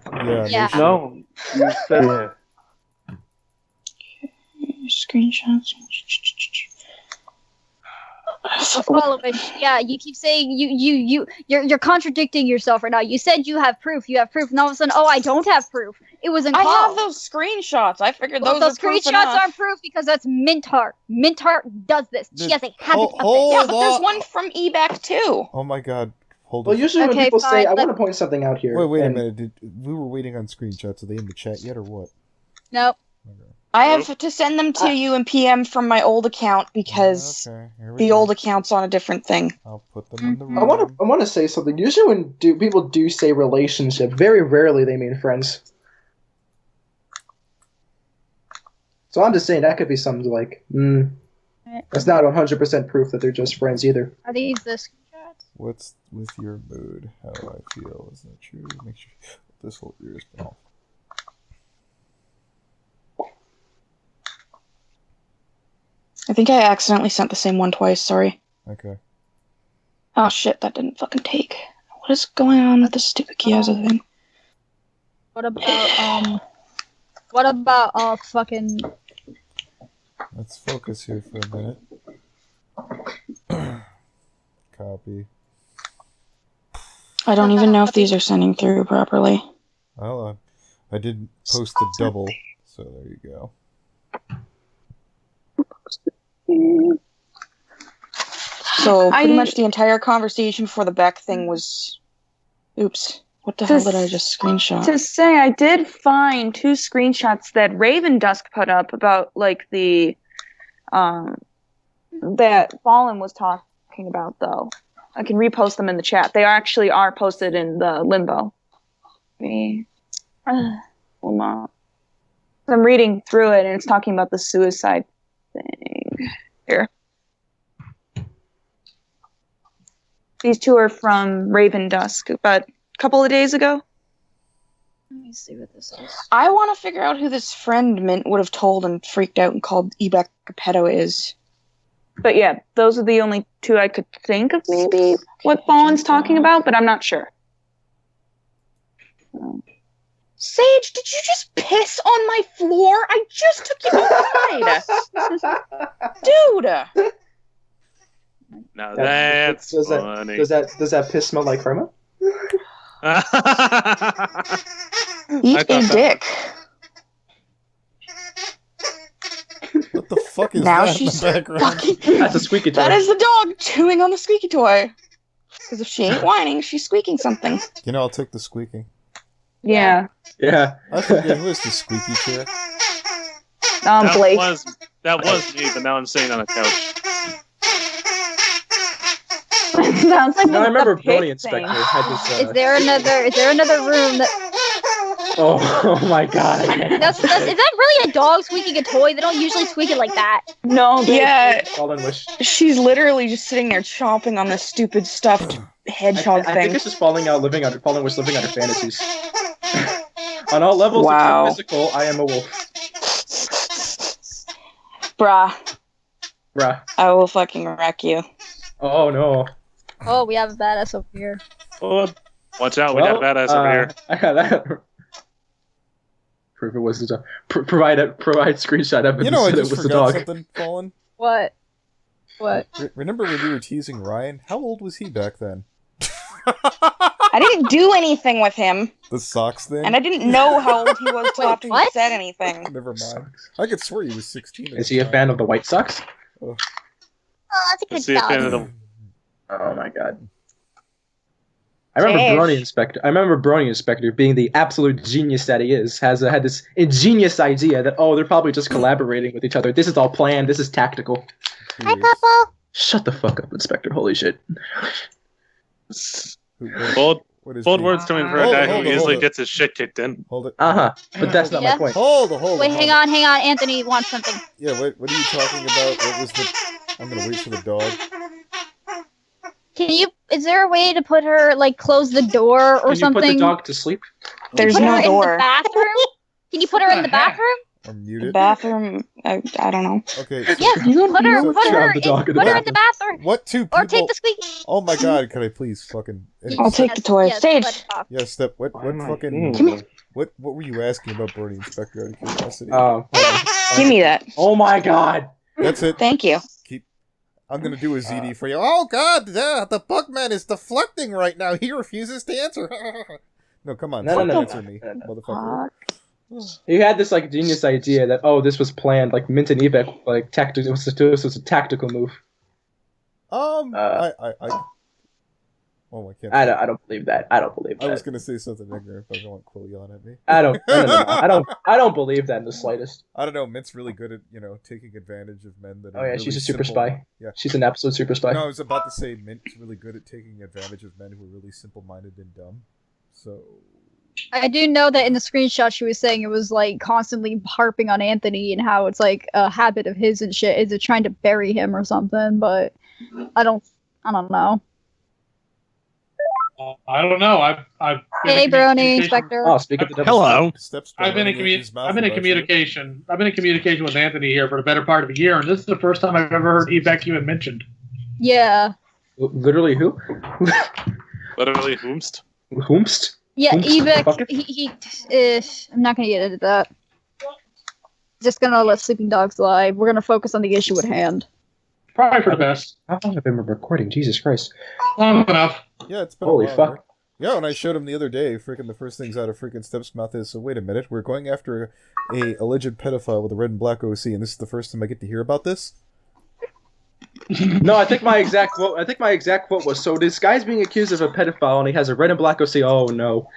Speaker 2: Yeah.
Speaker 14: No. You said it.
Speaker 5: Screenshots.
Speaker 10: Fallenwish, yeah, you keep saying you're contradicting yourself right now. You said you have proof, and all of a sudden, oh, I don't have proof. It was in
Speaker 5: I
Speaker 10: call.
Speaker 5: have those screenshots. I figured
Speaker 10: those
Speaker 5: are proof
Speaker 10: screenshots
Speaker 5: enough.
Speaker 10: aren't proof because that's Mintheart. Mintheart does this. She has a habit of it.
Speaker 5: Yeah, but there's one from Eback too.
Speaker 2: Oh my god. Hold on.
Speaker 8: Well, usually when people say, I want to point something out here.
Speaker 2: Wait a minute. We were waiting on screenshots. Are they in the chat yet or what?
Speaker 10: Nope.
Speaker 2: Okay.
Speaker 5: I have to send them to you in PM from my old account because the old account's on a different thing.
Speaker 2: I'll put them in the room.
Speaker 8: I want to say something. Usually when people do say relationship, very rarely they mean friends. So I'm just saying that could be something like, That's not 100% proof that they're just friends either.
Speaker 10: Are these the screenshots?
Speaker 2: What's with your mood? How do I feel? Is that true? Make sure this whole ear is off.
Speaker 5: I think I accidentally sent the same one twice, sorry.
Speaker 2: Okay.
Speaker 5: Oh shit, that didn't fucking take. What is going on with this stupid Chiesa thing?
Speaker 10: What about fucking...
Speaker 2: Let's focus here for a minute. Copy.
Speaker 5: I don't even know if these are sending through properly.
Speaker 2: Well, I did post the double, so there you go.
Speaker 5: So pretty much the entire conversation for the Eback thing was... Oops. What the hell did I just screenshot?
Speaker 13: To say, I did find 2 screenshots that Raven Dusk put up about, like, the, that Fallen was talking about, though. I can repost them in the chat. They actually are posted in the limbo. I'm reading through it, and it's talking about the suicide thing. Here. These 2 are from Raven Dusk, but... couple of days ago.
Speaker 10: Let me see what this is.
Speaker 5: I want to figure out who this friend Mint would have told and freaked out and called Eback Capetto is.
Speaker 13: But yeah, those are the only 2 I could think of maybe what Fallen's talking about, but I'm not sure.
Speaker 5: Sage, did you just piss on my floor? I just took you outside. Dude!
Speaker 6: Now that's funny.
Speaker 8: Does that piss smell like karma?
Speaker 5: Eat a dick.
Speaker 2: What the fuck is
Speaker 5: Now
Speaker 2: that
Speaker 5: she's
Speaker 2: in the background?
Speaker 8: That's a squeaky toy.
Speaker 5: That is the dog chewing on the squeaky toy. Because if she ain't whining, she's squeaking something.
Speaker 2: You know, I'll take the squeaking.
Speaker 13: Yeah.
Speaker 8: Yeah.
Speaker 2: I forget who is the squeaky chair.
Speaker 13: Blake.
Speaker 6: That was me, but now I'm sitting on a couch.
Speaker 13: Sounds like
Speaker 8: No, I remember
Speaker 13: the
Speaker 8: Brony
Speaker 13: pig
Speaker 8: Inspector
Speaker 13: thing.
Speaker 8: had this.
Speaker 10: Is there another room that...
Speaker 8: Oh my god.
Speaker 10: Is that really a dog squeaking a toy? They don't usually squeak it like that.
Speaker 13: No,
Speaker 5: Yeah,
Speaker 8: Fallenwish.
Speaker 5: she's literally just sitting there chomping on this stupid stuffed hedgehog
Speaker 8: I
Speaker 5: thing.
Speaker 8: think it's just Fallenwish living under fantasies. On all levels
Speaker 5: Wow.
Speaker 8: of physical, I am a wolf.
Speaker 5: Bruh,
Speaker 8: Bruh.
Speaker 5: I will fucking wreck you.
Speaker 8: Oh no.
Speaker 10: Oh, we have a badass over here.
Speaker 6: Oh, watch out, we got a badass over here.
Speaker 8: I got that. Proof it was the dog. Provide screenshot evidence
Speaker 2: You know, I
Speaker 8: that it
Speaker 2: just
Speaker 8: was the
Speaker 2: forgot
Speaker 8: dog.
Speaker 2: something, Fallen.
Speaker 10: What? What?
Speaker 2: Remember when you were teasing Ryan? How old was he back then?
Speaker 5: I didn't do anything with him.
Speaker 2: The socks thing?
Speaker 5: And I didn't know how old he was till after he said anything.
Speaker 2: Never mind. I could swear he was 16.
Speaker 8: Is he a fan of the White Sox?
Speaker 2: Oh.
Speaker 10: Oh, that's a
Speaker 6: Is
Speaker 10: good
Speaker 6: he a fan of
Speaker 10: dog.
Speaker 6: the...
Speaker 8: Oh my god. I remember Brony Inspector being the absolute genius that he is, had this ingenious idea that, oh, they're probably just collaborating with each other. This is all planned. This is tactical.
Speaker 10: Hi, Papa.
Speaker 8: Shut the fuck up, Inspector. Holy shit.
Speaker 6: Bold words coming from a guy who easily gets his shit kicked in.
Speaker 2: Hold it.
Speaker 8: Uh-huh. But that's not my point.
Speaker 2: Hold
Speaker 10: Wait, hang on. Anthony wants something.
Speaker 2: Yeah, what are you talking about? What was the... I'm gonna wait for the dog.
Speaker 10: Is there a way to put her, like, close the door or
Speaker 8: Can you
Speaker 10: something?
Speaker 8: put the dog to sleep?
Speaker 5: There's
Speaker 10: Put her
Speaker 5: no
Speaker 10: in
Speaker 5: door.
Speaker 10: the bathroom? Can you put her in the bathroom?
Speaker 2: Or mute
Speaker 5: The
Speaker 2: it?
Speaker 5: bathroom, I don't know.
Speaker 2: Okay.
Speaker 10: Yes, put her in the bathroom.
Speaker 2: What two people?
Speaker 10: Or take the squeaky.
Speaker 2: Oh my god, can I please fucking...
Speaker 5: I'll take the toy. Stage!
Speaker 2: Yeah, Step, what fucking...
Speaker 5: Come here.
Speaker 2: What were you asking about Brony Inspector out of curiosity?
Speaker 5: Give me that.
Speaker 8: Oh my god!
Speaker 2: That's it.
Speaker 5: Thank you.
Speaker 2: I'm gonna do a ZD for you. Oh god, the Bugman is deflecting right now. He refuses to answer. No, come on.
Speaker 8: No.
Speaker 2: Answer me, motherfucker.
Speaker 8: He had this like genius idea that this was planned, like Mint and Eback, like tactical. This was a tactical move. I don't believe that. I don't believe that.
Speaker 2: I was gonna say something ignorant, but I don't want Quill yelling at me.
Speaker 8: I don't believe that in the slightest.
Speaker 2: I don't know. Mint's really good at taking advantage of men that.
Speaker 8: Oh yeah,
Speaker 2: are
Speaker 8: she's
Speaker 2: really
Speaker 8: a super
Speaker 2: simple.
Speaker 8: spy.
Speaker 2: Yeah,
Speaker 8: she's an absolute super spy.
Speaker 2: No, I was about to say Mint's really good at taking advantage of men who are really simple-minded and dumb. So
Speaker 7: I do know that in the screenshot she was saying it was like constantly harping on Anthony and how it's like a habit of his and shit. Is it trying to bury him or something? But I don't know.
Speaker 4: I don't know. I've
Speaker 7: Hey, Brony, Inspector.
Speaker 8: Oh, speak of the devil.
Speaker 3: Hello.
Speaker 4: I've been in communication. I've been in communication with Anthony here for the better part of a year, and this is the first time I've ever heard Eback even mentioned.
Speaker 7: Yeah.
Speaker 8: Literally who?
Speaker 6: Literally whomst?
Speaker 8: Whomst?
Speaker 7: Yeah,
Speaker 8: Whomst?
Speaker 7: Eback. I'm not gonna get into that. Just gonna let sleeping dogs lie. We're gonna focus on the issue at hand.
Speaker 4: Probably for the best.
Speaker 8: How long have I been recording? Jesus Christ.
Speaker 4: Long enough.
Speaker 2: Yeah, it's been
Speaker 8: Holy
Speaker 2: a while.
Speaker 8: fuck.
Speaker 2: Right? Yeah, when I showed him the other day, freaking the first things out of freaking Step's mouth is, so wait a minute, we're going after a alleged pedophile with a red and black OC, and this is the first time I get to hear about this?
Speaker 8: No, I think my exact quote was, so this guy's being accused of a pedophile and he has a red and black OC. Oh no.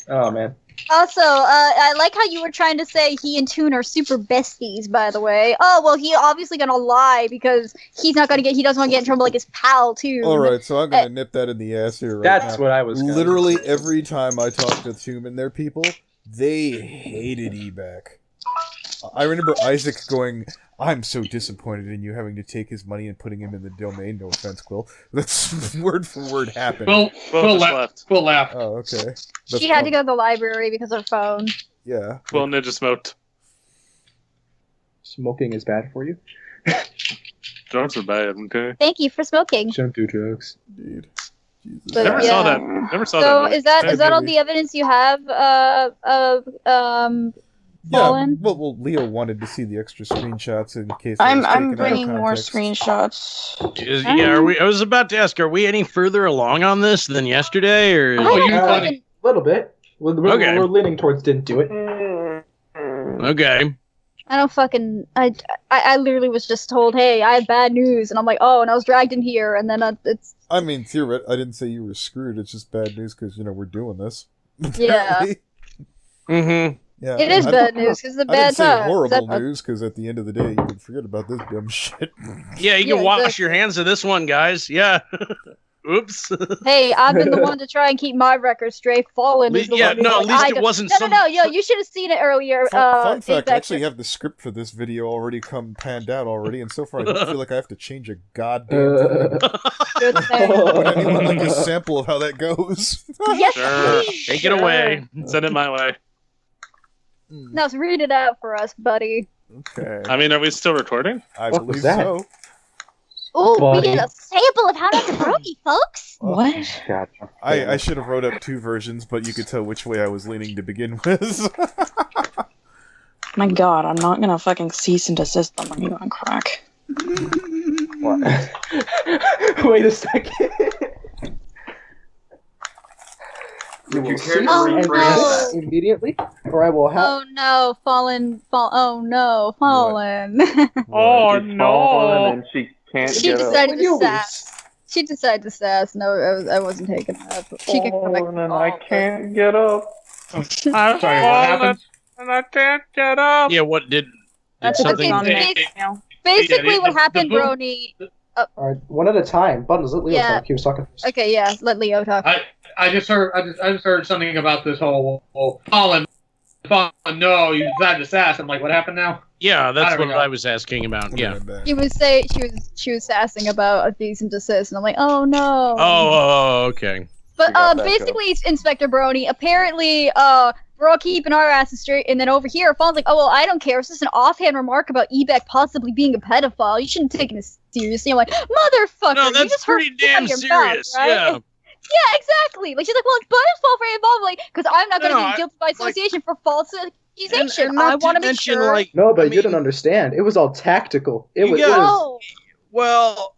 Speaker 8: Oh man.
Speaker 10: Also, I like how you were trying to say he and Toon are super besties, by the way. Oh, well, he obviously gonna lie because he doesn't want to get in trouble like his pal, too.
Speaker 2: Alright, so I'm gonna nip that in the ass here right
Speaker 8: That's
Speaker 2: now.
Speaker 8: what I was gonna
Speaker 2: Literally every time I talk to Toom and their people, they hated Eback. I remember Isaac going, I'm so disappointed in you having to take his money and putting him in the domain. No offense, Quill. That's word for word happened.
Speaker 4: Quill left. Quill left.
Speaker 2: Oh, okay. That's
Speaker 10: She had to go to the library because of her phone.
Speaker 2: Yeah.
Speaker 6: Quill ninja smoked.
Speaker 8: Smoking is bad for you?
Speaker 6: Drugs are bad, okay?
Speaker 10: Thank you for smoking.
Speaker 8: Don't do drugs.
Speaker 2: Indeed. Jesus.
Speaker 10: But,
Speaker 6: Never saw that. Never saw that.
Speaker 10: So
Speaker 6: movie.
Speaker 10: is that all the evidence you have of Fallen?
Speaker 2: Yeah, well, Leo wanted to see the extra screenshots in case.
Speaker 5: I'm bringing more screenshots.
Speaker 3: I was about to ask, are we any further along on this than yesterday, or?
Speaker 8: A little bit. We're leaning towards didn't do it.
Speaker 3: Okay.
Speaker 10: I don't fucking. I literally was just told, hey, I have bad news, and I'm like, oh, and I was dragged in here, and then it's.
Speaker 2: I mean, theoretically, I didn't say you were screwed. It's just bad news because we're doing this.
Speaker 10: Yeah.
Speaker 3: Mm-hmm.
Speaker 2: Yeah.
Speaker 10: It is bad news because the bad
Speaker 2: I didn't say
Speaker 10: times.
Speaker 2: horrible news because at the end of the day, you can forget about this dumb shit.
Speaker 3: Yeah, you can wash your hands of this one, guys. Yeah. Oops.
Speaker 10: Hey, I've been the one to try and keep my record straight. Fallen is the one.
Speaker 3: No, at least it wasn't.
Speaker 10: No. Yo, you should have seen it earlier.
Speaker 2: Fun fact: I actually have the script for this video already panned out already, and so far I don't feel like I have to change a goddamn thing.
Speaker 10: Good thing.
Speaker 2: Would anyone like a sample of how that goes?
Speaker 10: Yes,
Speaker 6: Sure.
Speaker 10: please.
Speaker 6: Take it away. Send it my way.
Speaker 10: No, read it out for us, buddy.
Speaker 2: Okay.
Speaker 6: I mean, are we still recording?
Speaker 2: I
Speaker 8: What
Speaker 2: believe
Speaker 8: was that?
Speaker 2: so.
Speaker 10: Ooh, we
Speaker 8: Buddy.
Speaker 10: get a sample of how not to brony, folks.
Speaker 5: What?
Speaker 14: Gotcha.
Speaker 2: I should have wrote up two versions, but you could tell which way I was leaning to begin with.
Speaker 5: My god, I'm not gonna fucking cease and desist them. Are you on crack?
Speaker 8: Wait a second.
Speaker 11: Would you care to
Speaker 10: Oh,
Speaker 11: rephrase
Speaker 10: no.
Speaker 11: that?
Speaker 8: Immediately, or I will have.
Speaker 10: Oh no, Fallen. Oh no, Fallen.
Speaker 4: Oh
Speaker 14: She's fallen and she can't
Speaker 10: She
Speaker 14: get up.
Speaker 10: decided to sass. She decided to sass. No, I wasn't taking that. But she can come back.
Speaker 14: Fallen and I can't get up.
Speaker 4: I'm sorry, what happened?
Speaker 6: And I can't get up.
Speaker 3: Yeah, what did
Speaker 10: That's
Speaker 3: something?
Speaker 10: okay. Basically, what happened,
Speaker 4: boom-
Speaker 10: Brony.
Speaker 8: All right, one at a time. Buttons, let Leo
Speaker 10: Yeah.
Speaker 8: talk. He was talking first.
Speaker 10: Okay, yeah, let Leo talk.
Speaker 4: I just heard something about this whole Fallen. No, you decided to sass. I'm like, what happened now?
Speaker 3: Yeah, that's
Speaker 4: There we
Speaker 3: what
Speaker 4: go.
Speaker 3: I was asking about. Yeah.
Speaker 10: She was sassing about a cease and desist, and I'm like, oh no.
Speaker 3: Oh, okay.
Speaker 10: But
Speaker 14: got that
Speaker 10: basically, Inspector Brony. Apparently, we're all keeping our asses straight, and then over here, Fawn's like, oh well, I don't care. It's just an offhand remark about Eback possibly being a pedophile. You shouldn't take it seriously. I'm like, motherfucker,
Speaker 3: No,
Speaker 10: you
Speaker 3: that's
Speaker 10: just heard
Speaker 3: pretty
Speaker 10: it
Speaker 3: damn
Speaker 10: out of your
Speaker 3: serious.
Speaker 10: mouth, right?
Speaker 3: Yeah.
Speaker 10: Yeah, exactly. Like she's like, well, it's Butter's fault for involved, like, because I'm not going to
Speaker 3: No,
Speaker 10: be guilty by association for false accusation.
Speaker 3: And not
Speaker 10: I want to make
Speaker 3: mention,
Speaker 10: sure.
Speaker 3: like,
Speaker 8: No, but
Speaker 3: I
Speaker 8: you
Speaker 3: mean,
Speaker 8: don't understand. It was all tactical. It
Speaker 3: You
Speaker 8: was.
Speaker 3: guys-
Speaker 10: No.
Speaker 3: Well,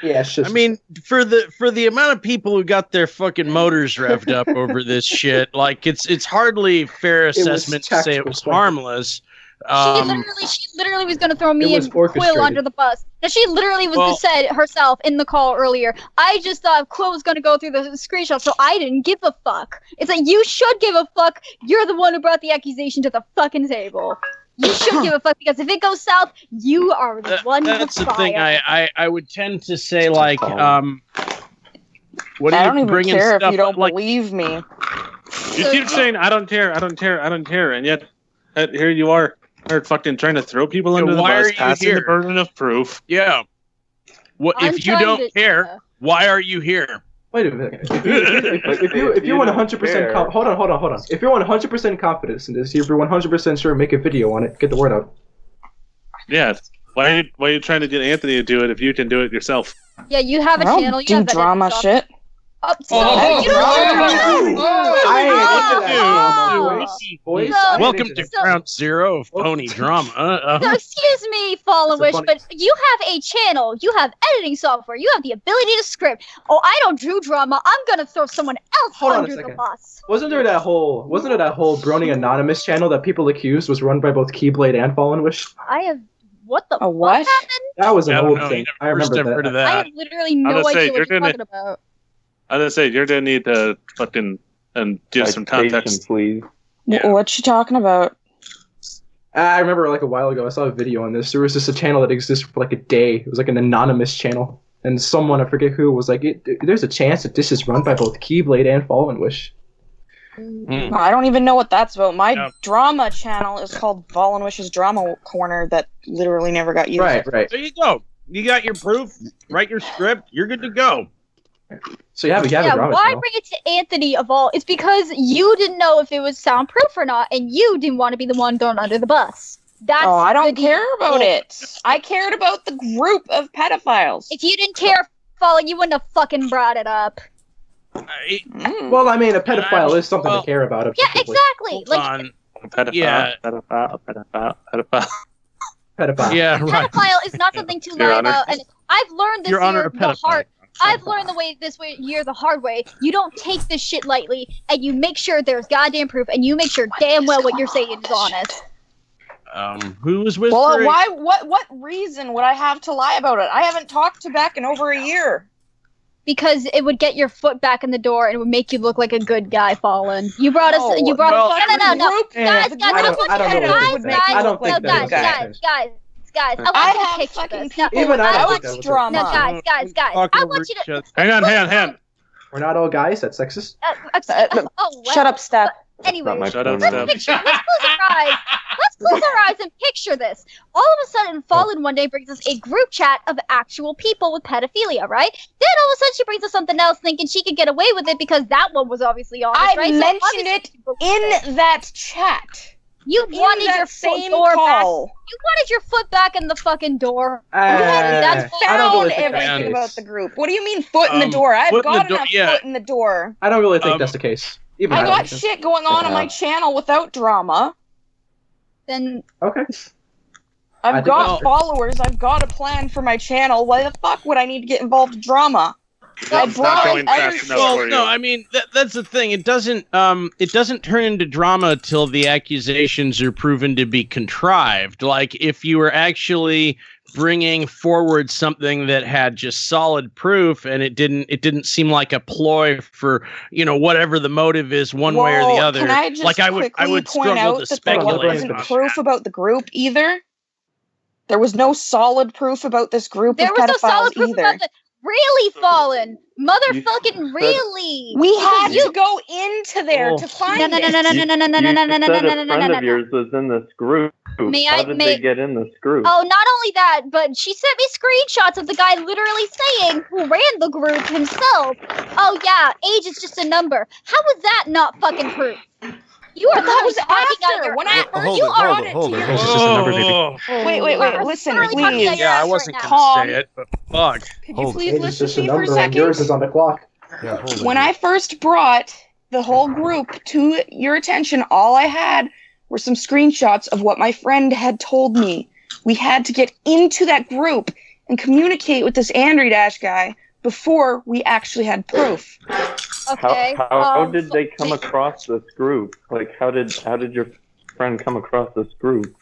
Speaker 8: Yeah, shush.
Speaker 3: I mean, for the amount of people who got their fucking motors revved up over this shit, like it's hardly fair
Speaker 8: was
Speaker 3: assessment to say it
Speaker 8: tactical
Speaker 3: was
Speaker 8: planning.
Speaker 3: harmless.
Speaker 10: She literally was going to throw me
Speaker 8: It was
Speaker 10: and Quill
Speaker 8: orchestrated.
Speaker 10: under the bus. Now she literally was
Speaker 3: Well-
Speaker 10: said herself in the call earlier. I just thought Quill was going to go through the screenshot, so I didn't give a fuck. It's like you should give a fuck. You're the one who brought the accusation to the fucking table. You should give a fuck, because if it goes south, you are the one.
Speaker 15: That's the thing. I would tend to say like, what are
Speaker 5: I don't
Speaker 15: you
Speaker 5: even
Speaker 15: bringing
Speaker 5: care if
Speaker 15: stuff
Speaker 5: you don't
Speaker 15: like?
Speaker 5: believe me.
Speaker 6: You keep saying I don't care, and yet here you are fucking trying to throw people under the
Speaker 15: why
Speaker 6: bus,
Speaker 15: are you
Speaker 6: passing
Speaker 15: here?
Speaker 6: the burden of proof.
Speaker 15: Yeah. What
Speaker 10: I'm
Speaker 15: if you
Speaker 10: trying
Speaker 15: don't
Speaker 10: to-
Speaker 15: care? Why are you here?
Speaker 8: Wait a minute. If you're 100% hold on. If you're 100% confident in this, if you're 100% sure, make a video on it. Get the word out.
Speaker 6: Yeah. Why are you trying to get Anthony to do it if you can do it yourself?
Speaker 10: Yeah, you have a
Speaker 5: I don't
Speaker 10: channel. You
Speaker 5: do
Speaker 10: have
Speaker 5: drama
Speaker 10: stuff.
Speaker 5: shit.
Speaker 10: Oh, stop. You don't
Speaker 8: Boys,
Speaker 10: So-
Speaker 15: Welcome to Ground Zero of Pony Drama.
Speaker 10: So excuse me, Fallenwish, but you have a channel, you have editing software, you have the ability to script. Oh, I don't do drama. I'm gonna throw someone else
Speaker 8: Hold on a
Speaker 10: under the
Speaker 8: second.
Speaker 10: bus.
Speaker 8: Wasn't there that whole Brony Anonymous channel that people accused was run by both Keyblade and Fallenwish?
Speaker 10: I have what the
Speaker 5: A what?
Speaker 10: fuck happened?
Speaker 8: That was an
Speaker 15: I don't
Speaker 8: old
Speaker 15: know,
Speaker 8: thing. I
Speaker 15: first
Speaker 8: remember
Speaker 15: I've heard of
Speaker 8: that.
Speaker 10: I
Speaker 15: that.
Speaker 10: have literally no
Speaker 6: gonna say,
Speaker 10: idea
Speaker 6: you're
Speaker 10: what you're
Speaker 6: gonna-
Speaker 10: talking about.
Speaker 6: I was gonna say you're gonna need to fucking and give some context.
Speaker 14: Please.
Speaker 6: Yeah.
Speaker 5: What you talking about?
Speaker 8: I remember like a while ago I saw a video on this. There was just a channel that existed for like a day. It was like an anonymous channel. And someone, I forget who, was like, there's a chance that this is run by both Keyblade and Fallenwish.
Speaker 5: I don't even know what that's about. My
Speaker 15: Yeah.
Speaker 5: drama channel is called Fallenwish's Drama Corner that literally never got used.
Speaker 8: Right.
Speaker 15: There you go. You got your proof. Write your script. You're good to go.
Speaker 8: So you have a
Speaker 10: Yeah,
Speaker 8: drama
Speaker 10: why
Speaker 8: channel.
Speaker 10: bring it to Anthony of all? It's because you didn't know if it was soundproof or not, and you didn't want to be the one thrown under the bus. That's
Speaker 5: Oh, I don't
Speaker 10: the
Speaker 5: care
Speaker 10: deal.
Speaker 5: about it. I cared about the group of pedophiles.
Speaker 10: If you didn't care, Fallen, you wouldn't have fucking brought it up.
Speaker 8: Well, I mean, a pedophile is something to care about.
Speaker 10: Yeah,
Speaker 8: objectively.
Speaker 10: exactly. Like,
Speaker 15: On.
Speaker 6: Pedophile,
Speaker 15: Yeah.
Speaker 6: pedophile.
Speaker 8: Pedophile.
Speaker 15: Yeah, right.
Speaker 10: pedophile is not something to
Speaker 6: Your
Speaker 10: lie
Speaker 6: Honor.
Speaker 10: about, and I've learned this
Speaker 15: Your Honor,
Speaker 10: year
Speaker 15: a
Speaker 10: the
Speaker 15: pedophile.
Speaker 10: hard. I've learned this year the hard way. You don't take this shit lightly, and you make sure there's goddamn proof, and you make sure damn well what you're saying is honest.
Speaker 15: Who was whispering?
Speaker 5: Well, what reason would I have to lie about it? I haven't talked to Beck in over a year.
Speaker 10: Because it would get your foot back in the door, and it would make you look like a good guy, Fallen. You brought us.
Speaker 5: No,
Speaker 10: You brought
Speaker 5: well,
Speaker 10: us. No.
Speaker 5: the group-
Speaker 10: Guys,
Speaker 5: the
Speaker 10: guys,
Speaker 5: group
Speaker 10: guys,
Speaker 5: of
Speaker 8: I don't know
Speaker 5: pedophiles
Speaker 8: what
Speaker 5: would
Speaker 8: to
Speaker 5: make
Speaker 8: think.
Speaker 5: you
Speaker 8: I don't
Speaker 5: look
Speaker 8: think
Speaker 5: like
Speaker 8: that
Speaker 5: a
Speaker 8: is
Speaker 5: guy.
Speaker 10: guys, I
Speaker 5: I
Speaker 10: want you to
Speaker 5: have
Speaker 10: picture
Speaker 5: fucking
Speaker 10: this. No,
Speaker 5: people-
Speaker 8: Even I
Speaker 10: I
Speaker 8: don't
Speaker 10: want
Speaker 8: think that was
Speaker 5: drama.
Speaker 10: No, guys,
Speaker 15: Talking
Speaker 10: I
Speaker 15: over
Speaker 10: want you
Speaker 15: each
Speaker 10: to.
Speaker 15: other.
Speaker 6: Hang on.
Speaker 8: We're not all guys. That's sexist.
Speaker 5: Shut up, Steph.
Speaker 10: Anyway,
Speaker 14: my
Speaker 6: Shut up,
Speaker 14: pronoun.
Speaker 6: Steph.
Speaker 10: let's close our eyes and picture this. All of a sudden, Fallen one day brings us a group chat of actual people with pedophilia, right? Then all of a sudden she brings us something else thinking she could get away with it because that one was obviously honest,
Speaker 5: I
Speaker 10: right? So
Speaker 5: mentioned
Speaker 10: obviously
Speaker 5: it
Speaker 10: people would say
Speaker 5: in that chat.
Speaker 10: you
Speaker 5: In
Speaker 10: wanted
Speaker 5: that
Speaker 10: your
Speaker 5: same
Speaker 10: door back.
Speaker 5: call.
Speaker 10: You wanted your foot back in the fucking door.
Speaker 5: That's
Speaker 8: I don't
Speaker 5: found
Speaker 8: really think that's the
Speaker 5: everything
Speaker 8: case.
Speaker 5: about the group. What do you mean foot in the
Speaker 15: Um,
Speaker 5: door? I've
Speaker 15: foot in the
Speaker 5: got
Speaker 15: door-
Speaker 5: enough
Speaker 15: yeah.
Speaker 5: foot in the door.
Speaker 8: I don't really think that's the case. Even
Speaker 5: I
Speaker 8: don't
Speaker 5: got
Speaker 8: think
Speaker 5: shit going on my channel without drama.
Speaker 10: Then
Speaker 8: Okay. I
Speaker 5: I've
Speaker 8: think
Speaker 5: got
Speaker 8: that's-
Speaker 5: followers. I've got a plan for my channel. Why the fuck would I need to get involved in drama? I
Speaker 6: It's not
Speaker 5: brought
Speaker 6: going
Speaker 5: other
Speaker 6: fast
Speaker 5: shit.
Speaker 6: enough
Speaker 15: Well,
Speaker 6: for you.
Speaker 15: no, I mean that's the thing. It doesn't turn into drama till the accusations are proven to be contrived. Like if you were actually bringing forward something that had just solid proof, and it didn't seem like a ploy for whatever the motive is, one way or the
Speaker 5: Well,
Speaker 15: other.
Speaker 5: Can I just
Speaker 15: like I would
Speaker 5: quickly point
Speaker 15: struggle
Speaker 5: out
Speaker 15: to
Speaker 5: that there
Speaker 15: speculate.
Speaker 5: wasn't
Speaker 15: on
Speaker 5: proof
Speaker 15: that.
Speaker 5: about the group either? There was no solid proof about this group
Speaker 10: there
Speaker 5: of
Speaker 10: was no
Speaker 5: pedophiles
Speaker 10: solid proof
Speaker 5: either.
Speaker 10: about the really Fallen. Motherfucking
Speaker 14: said-
Speaker 10: really.
Speaker 5: We had
Speaker 10: You-
Speaker 5: to go into there
Speaker 14: Oh.
Speaker 5: to find
Speaker 10: No, no, no,
Speaker 5: it.
Speaker 10: no, no, no, no, no, no, no, no, no,
Speaker 14: You
Speaker 10: no,
Speaker 14: said
Speaker 10: no,
Speaker 14: a
Speaker 10: no,
Speaker 14: friend
Speaker 10: no,
Speaker 14: of
Speaker 10: no.
Speaker 14: yours was in this group.
Speaker 10: May
Speaker 14: How
Speaker 10: I-
Speaker 14: did
Speaker 10: may-
Speaker 14: they get in this group?
Speaker 10: Oh, not only that, but she sent me screenshots of the guy literally saying who ran the group himself. Oh yeah, age is just a number. How was that not fucking proof? You are
Speaker 5: But that was
Speaker 10: literally talking out
Speaker 5: after.
Speaker 10: your
Speaker 5: When I
Speaker 10: ass.
Speaker 5: first
Speaker 10: You are
Speaker 5: brought
Speaker 10: on
Speaker 5: it
Speaker 2: hold
Speaker 5: to
Speaker 2: it.
Speaker 5: your
Speaker 2: It's
Speaker 15: Oh.
Speaker 2: just a number, baby.
Speaker 5: Wait,
Speaker 10: You are
Speaker 5: listen,
Speaker 10: literally talking
Speaker 5: please.
Speaker 10: out your
Speaker 15: Yeah, I
Speaker 10: ass
Speaker 15: wasn't
Speaker 10: right
Speaker 15: gonna
Speaker 10: now.
Speaker 15: say it, but fuck.
Speaker 5: Could you
Speaker 2: Hold
Speaker 5: please
Speaker 8: Age is
Speaker 5: listen
Speaker 8: just
Speaker 5: to
Speaker 8: a
Speaker 5: me for a
Speaker 8: number, and yours is
Speaker 5: second?
Speaker 8: on the clock.
Speaker 2: Yeah, hold it.
Speaker 5: When I first brought the whole group to your attention, all I had were some screenshots of what my friend had told me. We had to get into that group and communicate with this Andrew Dash guy before we actually had proof.
Speaker 10: Okay.
Speaker 14: How did they come across this group? Like, how did your friend come across this group?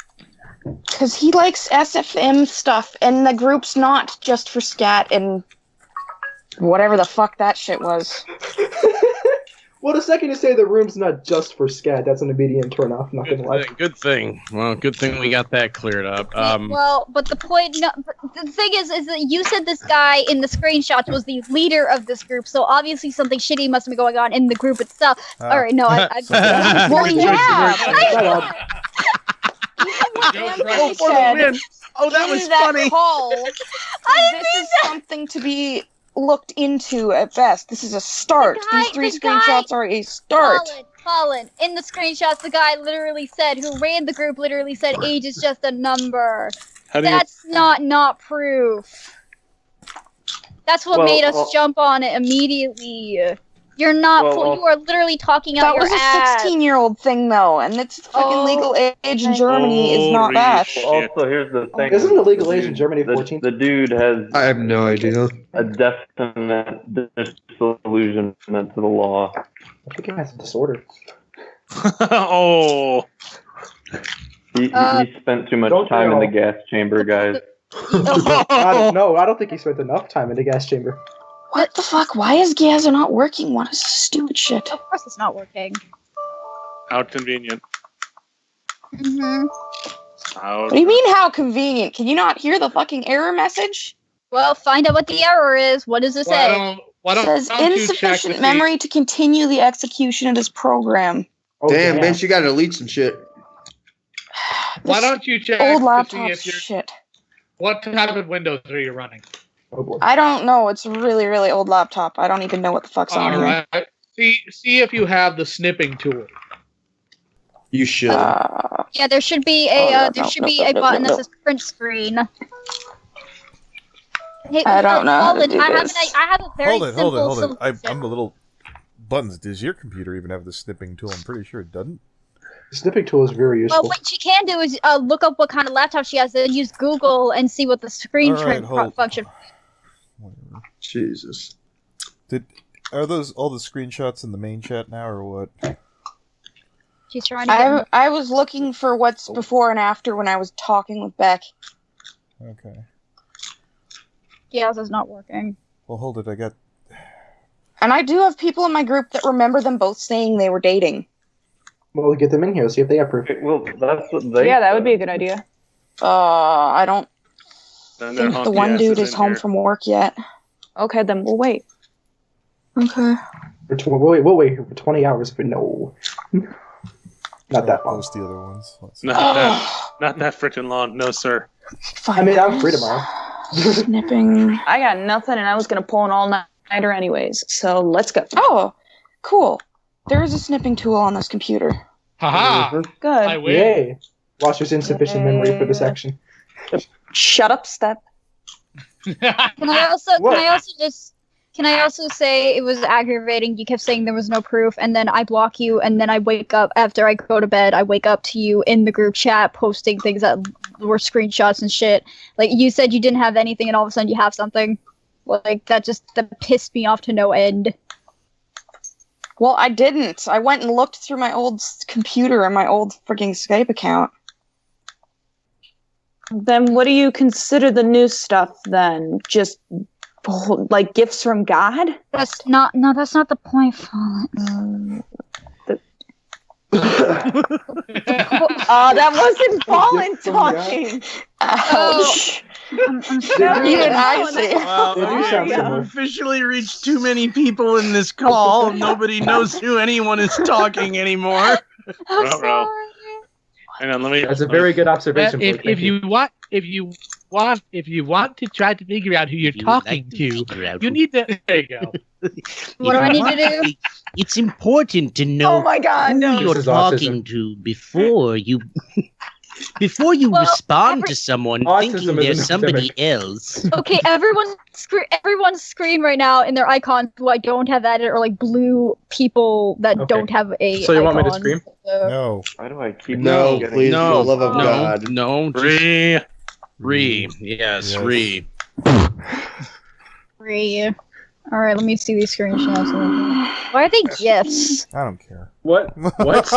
Speaker 5: Because he likes SFM stuff, and the group's not just for scat and whatever the fuck that shit was.
Speaker 8: Well, the second you say the room's not just for scat, that's an immediate turn off. Not gonna lie.
Speaker 15: Good thing. Well, good thing we got that cleared up.
Speaker 10: Well, but the point, no, but the thing is that you said this guy in the screenshots was the leader of this group, so obviously something shitty must be going on in the group itself. All right, no, I
Speaker 5: well, yeah.
Speaker 15: Oh, that was funny.
Speaker 5: Call, this is something to be looked into at best. This is a start. These 3 screenshots are a start.
Speaker 10: Colin, in the screenshots, the guy literally said, who ran the group, literally said, age is just a number. That's not proof. That's what made us jump on it immediately. You're not. You are literally talking out your ass.
Speaker 5: That was a 16-year-old thing, though, and it's fucking legal age in Germany is not that.
Speaker 14: Also, here's the thing.
Speaker 8: Isn't the legal age in Germany 14?
Speaker 14: The dude has.
Speaker 11: I have no idea.
Speaker 14: A definite disillusionment to the law.
Speaker 8: I think he has a disorder.
Speaker 6: Oh.
Speaker 14: He spent too much time in the gas chamber, guys.
Speaker 8: I don't think he spent enough time in the gas chamber.
Speaker 5: What the fuck? Why is Gaza not working? What is this stupid shit?
Speaker 10: Of course it's not working.
Speaker 6: How convenient.
Speaker 10: Mm-hmm.
Speaker 5: What do you mean, how convenient? Can you not hear the fucking error message?
Speaker 10: Well, find out what the error is. What does it say?
Speaker 5: It says insufficient memory to continue the execution of this program.
Speaker 11: Damn, bitch, you gotta delete some shit.
Speaker 4: Why don't you check
Speaker 5: old
Speaker 4: to
Speaker 5: laptop
Speaker 4: see if you're,
Speaker 5: shit?
Speaker 4: What type of Windows are you running?
Speaker 8: Oh boy.
Speaker 5: I don't know. It's a really, really old laptop. I don't even know what the fuck's on here.
Speaker 4: Alright. See if you have the snipping tool.
Speaker 11: You should.
Speaker 10: Yeah, there should be a button that says print screen. Hey,
Speaker 5: I don't know how to do
Speaker 10: I
Speaker 5: this.
Speaker 10: have a very
Speaker 2: Hold
Speaker 10: simple
Speaker 2: it. I'm a little... Buttons, does your computer even have the snipping tool? I'm pretty sure it doesn't.
Speaker 8: The snipping tool is very useful.
Speaker 10: Well, what she can do is look up what kind of laptop she has, and use Google and see what the screen print function.
Speaker 11: Jesus.
Speaker 2: Are those all the screenshots in the main chat now, or what?
Speaker 10: She's trying to.
Speaker 5: I was looking for what's before and after when I was talking with Beck.
Speaker 2: Okay.
Speaker 10: Yeah, this is not working.
Speaker 2: Well, hold it. I got.
Speaker 5: And I do have people in my group that remember them both saying they were dating.
Speaker 8: Well, we'll get them in here, see if they have proof.
Speaker 14: Well, that's what they.
Speaker 13: Yeah, that would be a good idea.
Speaker 5: I don't think the one dude is home from work yet.
Speaker 13: Okay, then we'll wait.
Speaker 5: Okay.
Speaker 8: We'll wait here for 20 hours, but no. Not that long.
Speaker 2: Post the other ones.
Speaker 6: Not that freaking long. No, sir.
Speaker 8: I mean, I'm free tomorrow.
Speaker 5: Snipping.
Speaker 13: I got nothing, and I was gonna pull an all-nighter anyways. So let's go.
Speaker 5: Oh, cool. There is a snipping tool on this computer.
Speaker 4: Haha.
Speaker 13: Good.
Speaker 4: I win.
Speaker 8: Yay. Watch, there's insufficient memory for this action.
Speaker 13: Shut up, Step.
Speaker 10: Can I also say it was aggravating? You kept saying there was no proof, and then I block you, and then I wake up after I go to bed. I wake up to you in the group chat posting things that were screenshots and shit. Like you said, you didn't have anything, and all of a sudden you have something. Like that pissed me off to no end.
Speaker 5: Well, I didn't. I went and looked through my old computer and my old freaking Skype account.
Speaker 13: Then what do you consider the new stuff then? Just like gifts from God?
Speaker 10: That's not the point, Fallen.
Speaker 13: That wasn't Fallen talking.
Speaker 5: Ouch.
Speaker 10: I'm sorry.
Speaker 15: Well, we have officially reached too many people in this call. Nobody knows who anyone is talking anymore.
Speaker 10: I'm sorry.
Speaker 6: Hang on, let me.
Speaker 8: That's a very good observation.
Speaker 4: If you want to try to figure out who you're talking to, you need to. There you go.
Speaker 10: What do I need to do?
Speaker 16: It's important to know
Speaker 13: Oh my God, no.
Speaker 16: who you're talking to before you respond to someone thinking they're somebody else.
Speaker 10: Okay, everyone's screen right now in their icons who I don't have added are like blue people that don't have a.
Speaker 8: So you want me to
Speaker 10: icon.
Speaker 8: scream?
Speaker 2: No.
Speaker 14: Why do I keep
Speaker 11: No,
Speaker 14: getting-
Speaker 11: please, for the love of God.
Speaker 15: No, Re. Yes, Re.
Speaker 10: Re. All right, let me see these screenshots. Why are they GIFs?
Speaker 2: I don't care.
Speaker 8: What?
Speaker 5: What?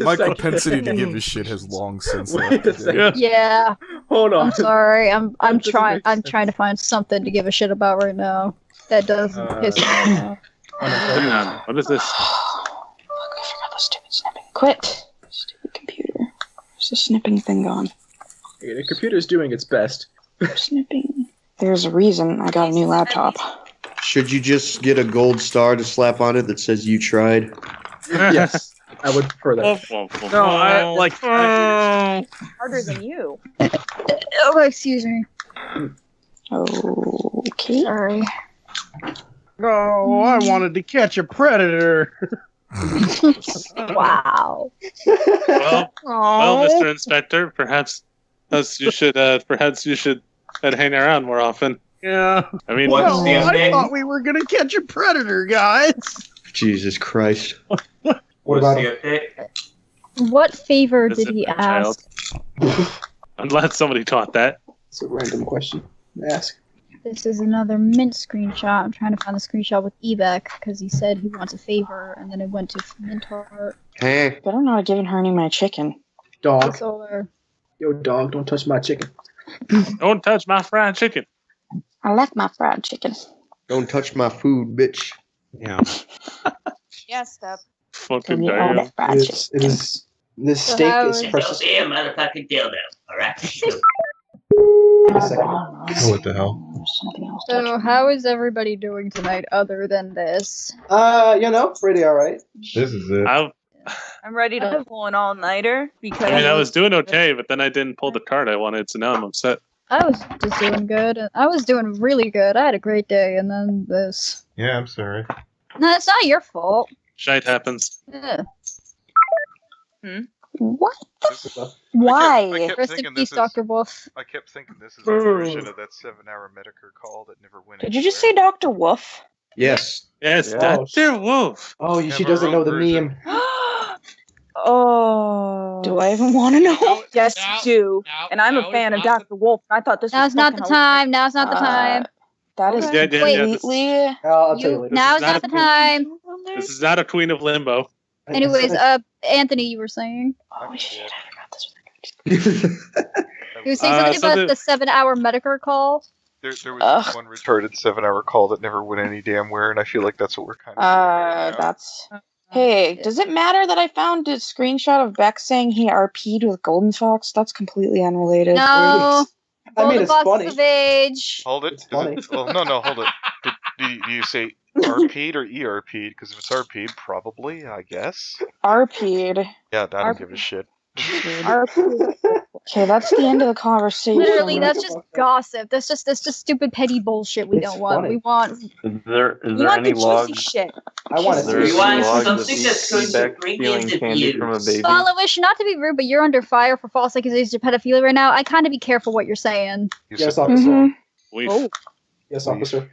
Speaker 2: My propensity to give a shit has long since
Speaker 8: Wait a
Speaker 2: left.
Speaker 8: second.
Speaker 10: Yeah.
Speaker 8: Hold on.
Speaker 10: I'm sorry. I'm
Speaker 8: doesn't
Speaker 10: trying.
Speaker 8: make
Speaker 10: I'm trying to find something to give a shit about right now. That does piss me off.
Speaker 6: Hang on. What is this?
Speaker 5: Fuck, I forgot the stupid snipping. Quit. Stupid computer. Where's the snipping thing gone?
Speaker 8: Yeah, the computer's doing its best.
Speaker 5: Snipping. There's a reason I got a new laptop.
Speaker 11: Should you just get a gold star to slap on it that says you tried?
Speaker 8: Yes, I would prefer that.
Speaker 15: No, I like.
Speaker 13: Harder than you.
Speaker 7: Oh, excuse me.
Speaker 5: Okay.
Speaker 7: Sorry.
Speaker 15: Oh, I wanted to catch a predator.
Speaker 7: Wow.
Speaker 6: Well, Mr. Inspector, perhaps you should hang around more often.
Speaker 15: Yeah.
Speaker 6: I mean,
Speaker 15: I thought we were gonna catch a predator, guys.
Speaker 11: Jesus Christ.
Speaker 8: What about him?
Speaker 7: What favor
Speaker 6: Is
Speaker 7: did
Speaker 6: it
Speaker 7: he
Speaker 6: a child?
Speaker 7: ask?
Speaker 6: I'm glad somebody taught that.
Speaker 8: It's a random question to ask.
Speaker 7: This is another mint screenshot. I'm trying to find the screenshot with Eback because he said he wants a favor, and then it went to mint heart.
Speaker 11: Hey.
Speaker 5: Better not have given her any of my chicken.
Speaker 8: Dog.
Speaker 7: Solar.
Speaker 8: Yo, dog, don't touch my chicken.
Speaker 6: Don't touch my fried chicken.
Speaker 5: I like my fried chicken.
Speaker 11: Don't touch my food, bitch.
Speaker 15: Yeah.
Speaker 13: Yes, Step.
Speaker 6: Fucking
Speaker 5: Give me all
Speaker 6: damn.
Speaker 5: that fried chicken.
Speaker 8: It is. This steak is precious.
Speaker 1: Don't be a motherfucking dildo, alright?
Speaker 8: A second.
Speaker 2: What the hell?
Speaker 5: Something else.
Speaker 7: So, how is everybody doing tonight other than this?
Speaker 8: Pretty alright.
Speaker 2: This is it.
Speaker 13: I'm ready to pull an all-nighter because
Speaker 6: I was doing okay, but then I didn't pull the card I wanted, so now I'm upset.
Speaker 7: I was just doing good. I was doing really good. I had a great day, and then this.
Speaker 2: Yeah, I'm sorry.
Speaker 7: No, it's not your fault.
Speaker 6: Shite happens.
Speaker 7: Yeah.
Speaker 5: What? Why?
Speaker 7: Rest in peace, Dr. Wolf.
Speaker 17: I kept thinking this is a version of that 7-hour Medicare call that never went
Speaker 5: Did you just say Dr. Wolf?
Speaker 11: Yes.
Speaker 6: Yes,
Speaker 8: Yeah.
Speaker 6: Dr. Wolf.
Speaker 8: Oh, she doesn't know the meme.
Speaker 13: Oh.
Speaker 5: Do I even want to know?
Speaker 13: Yes, you do. And I'm a fan of Dr. Wolf. I thought this
Speaker 7: Now's
Speaker 13: was
Speaker 7: not the
Speaker 13: fucking
Speaker 7: time. Now's not the time.
Speaker 5: That is
Speaker 6: Yeah,
Speaker 5: completely.
Speaker 8: I'll tell you later.
Speaker 7: Now's not the time.
Speaker 6: This is not a Queen of Limbo.
Speaker 7: Anyways, Anthony, you were saying?
Speaker 5: Oh shit! I forgot this was.
Speaker 7: You were saying something
Speaker 17: so
Speaker 7: about the 7-hour Medicare call?
Speaker 17: There was this one retarded 7-hour call that never went any damn where, and I feel like that's what we're kind of.
Speaker 5: That's. Hey, does it matter that I found a screenshot of Beck saying he RP'd with Golden Fox? That's completely unrelated.
Speaker 7: No.
Speaker 8: I mean, it's funny.
Speaker 7: Of age.
Speaker 17: Hold it. Well, no, hold it. Do you say RP'd or ERP'd? Because if it's RP'd, probably, I guess.
Speaker 5: RP'd.
Speaker 17: Yeah, I don't give a shit.
Speaker 5: RP'd. Okay, that's the end of the conversation.
Speaker 7: Literally, that's just gossip. That's just stupid petty bullshit we don't want.
Speaker 8: funny.
Speaker 7: We want.
Speaker 14: Is there
Speaker 13: You want
Speaker 14: any
Speaker 13: the
Speaker 14: logs?
Speaker 13: juicy shit.
Speaker 8: I want
Speaker 14: Is there
Speaker 8: to
Speaker 14: any
Speaker 1: want
Speaker 14: logs of
Speaker 1: something that's going to
Speaker 14: Eback
Speaker 1: bring
Speaker 14: stealing
Speaker 1: in the
Speaker 14: candy from a baby?
Speaker 7: Fallenwish, not to be rude, but you're under fire for false accusations of pedophilia right now. I kind of be careful what you're saying.
Speaker 8: Yes, officer. Yes, officer.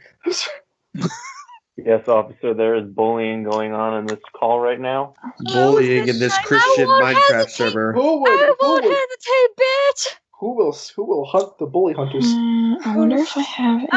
Speaker 14: Yes, officer, there is bullying going on in this call right now.
Speaker 11: Bullying in this Christian Minecraft server.
Speaker 8: Who would?
Speaker 7: I won't hesitate, bitch.
Speaker 8: Who will hunt the bully hunters?
Speaker 5: I wonder if I have.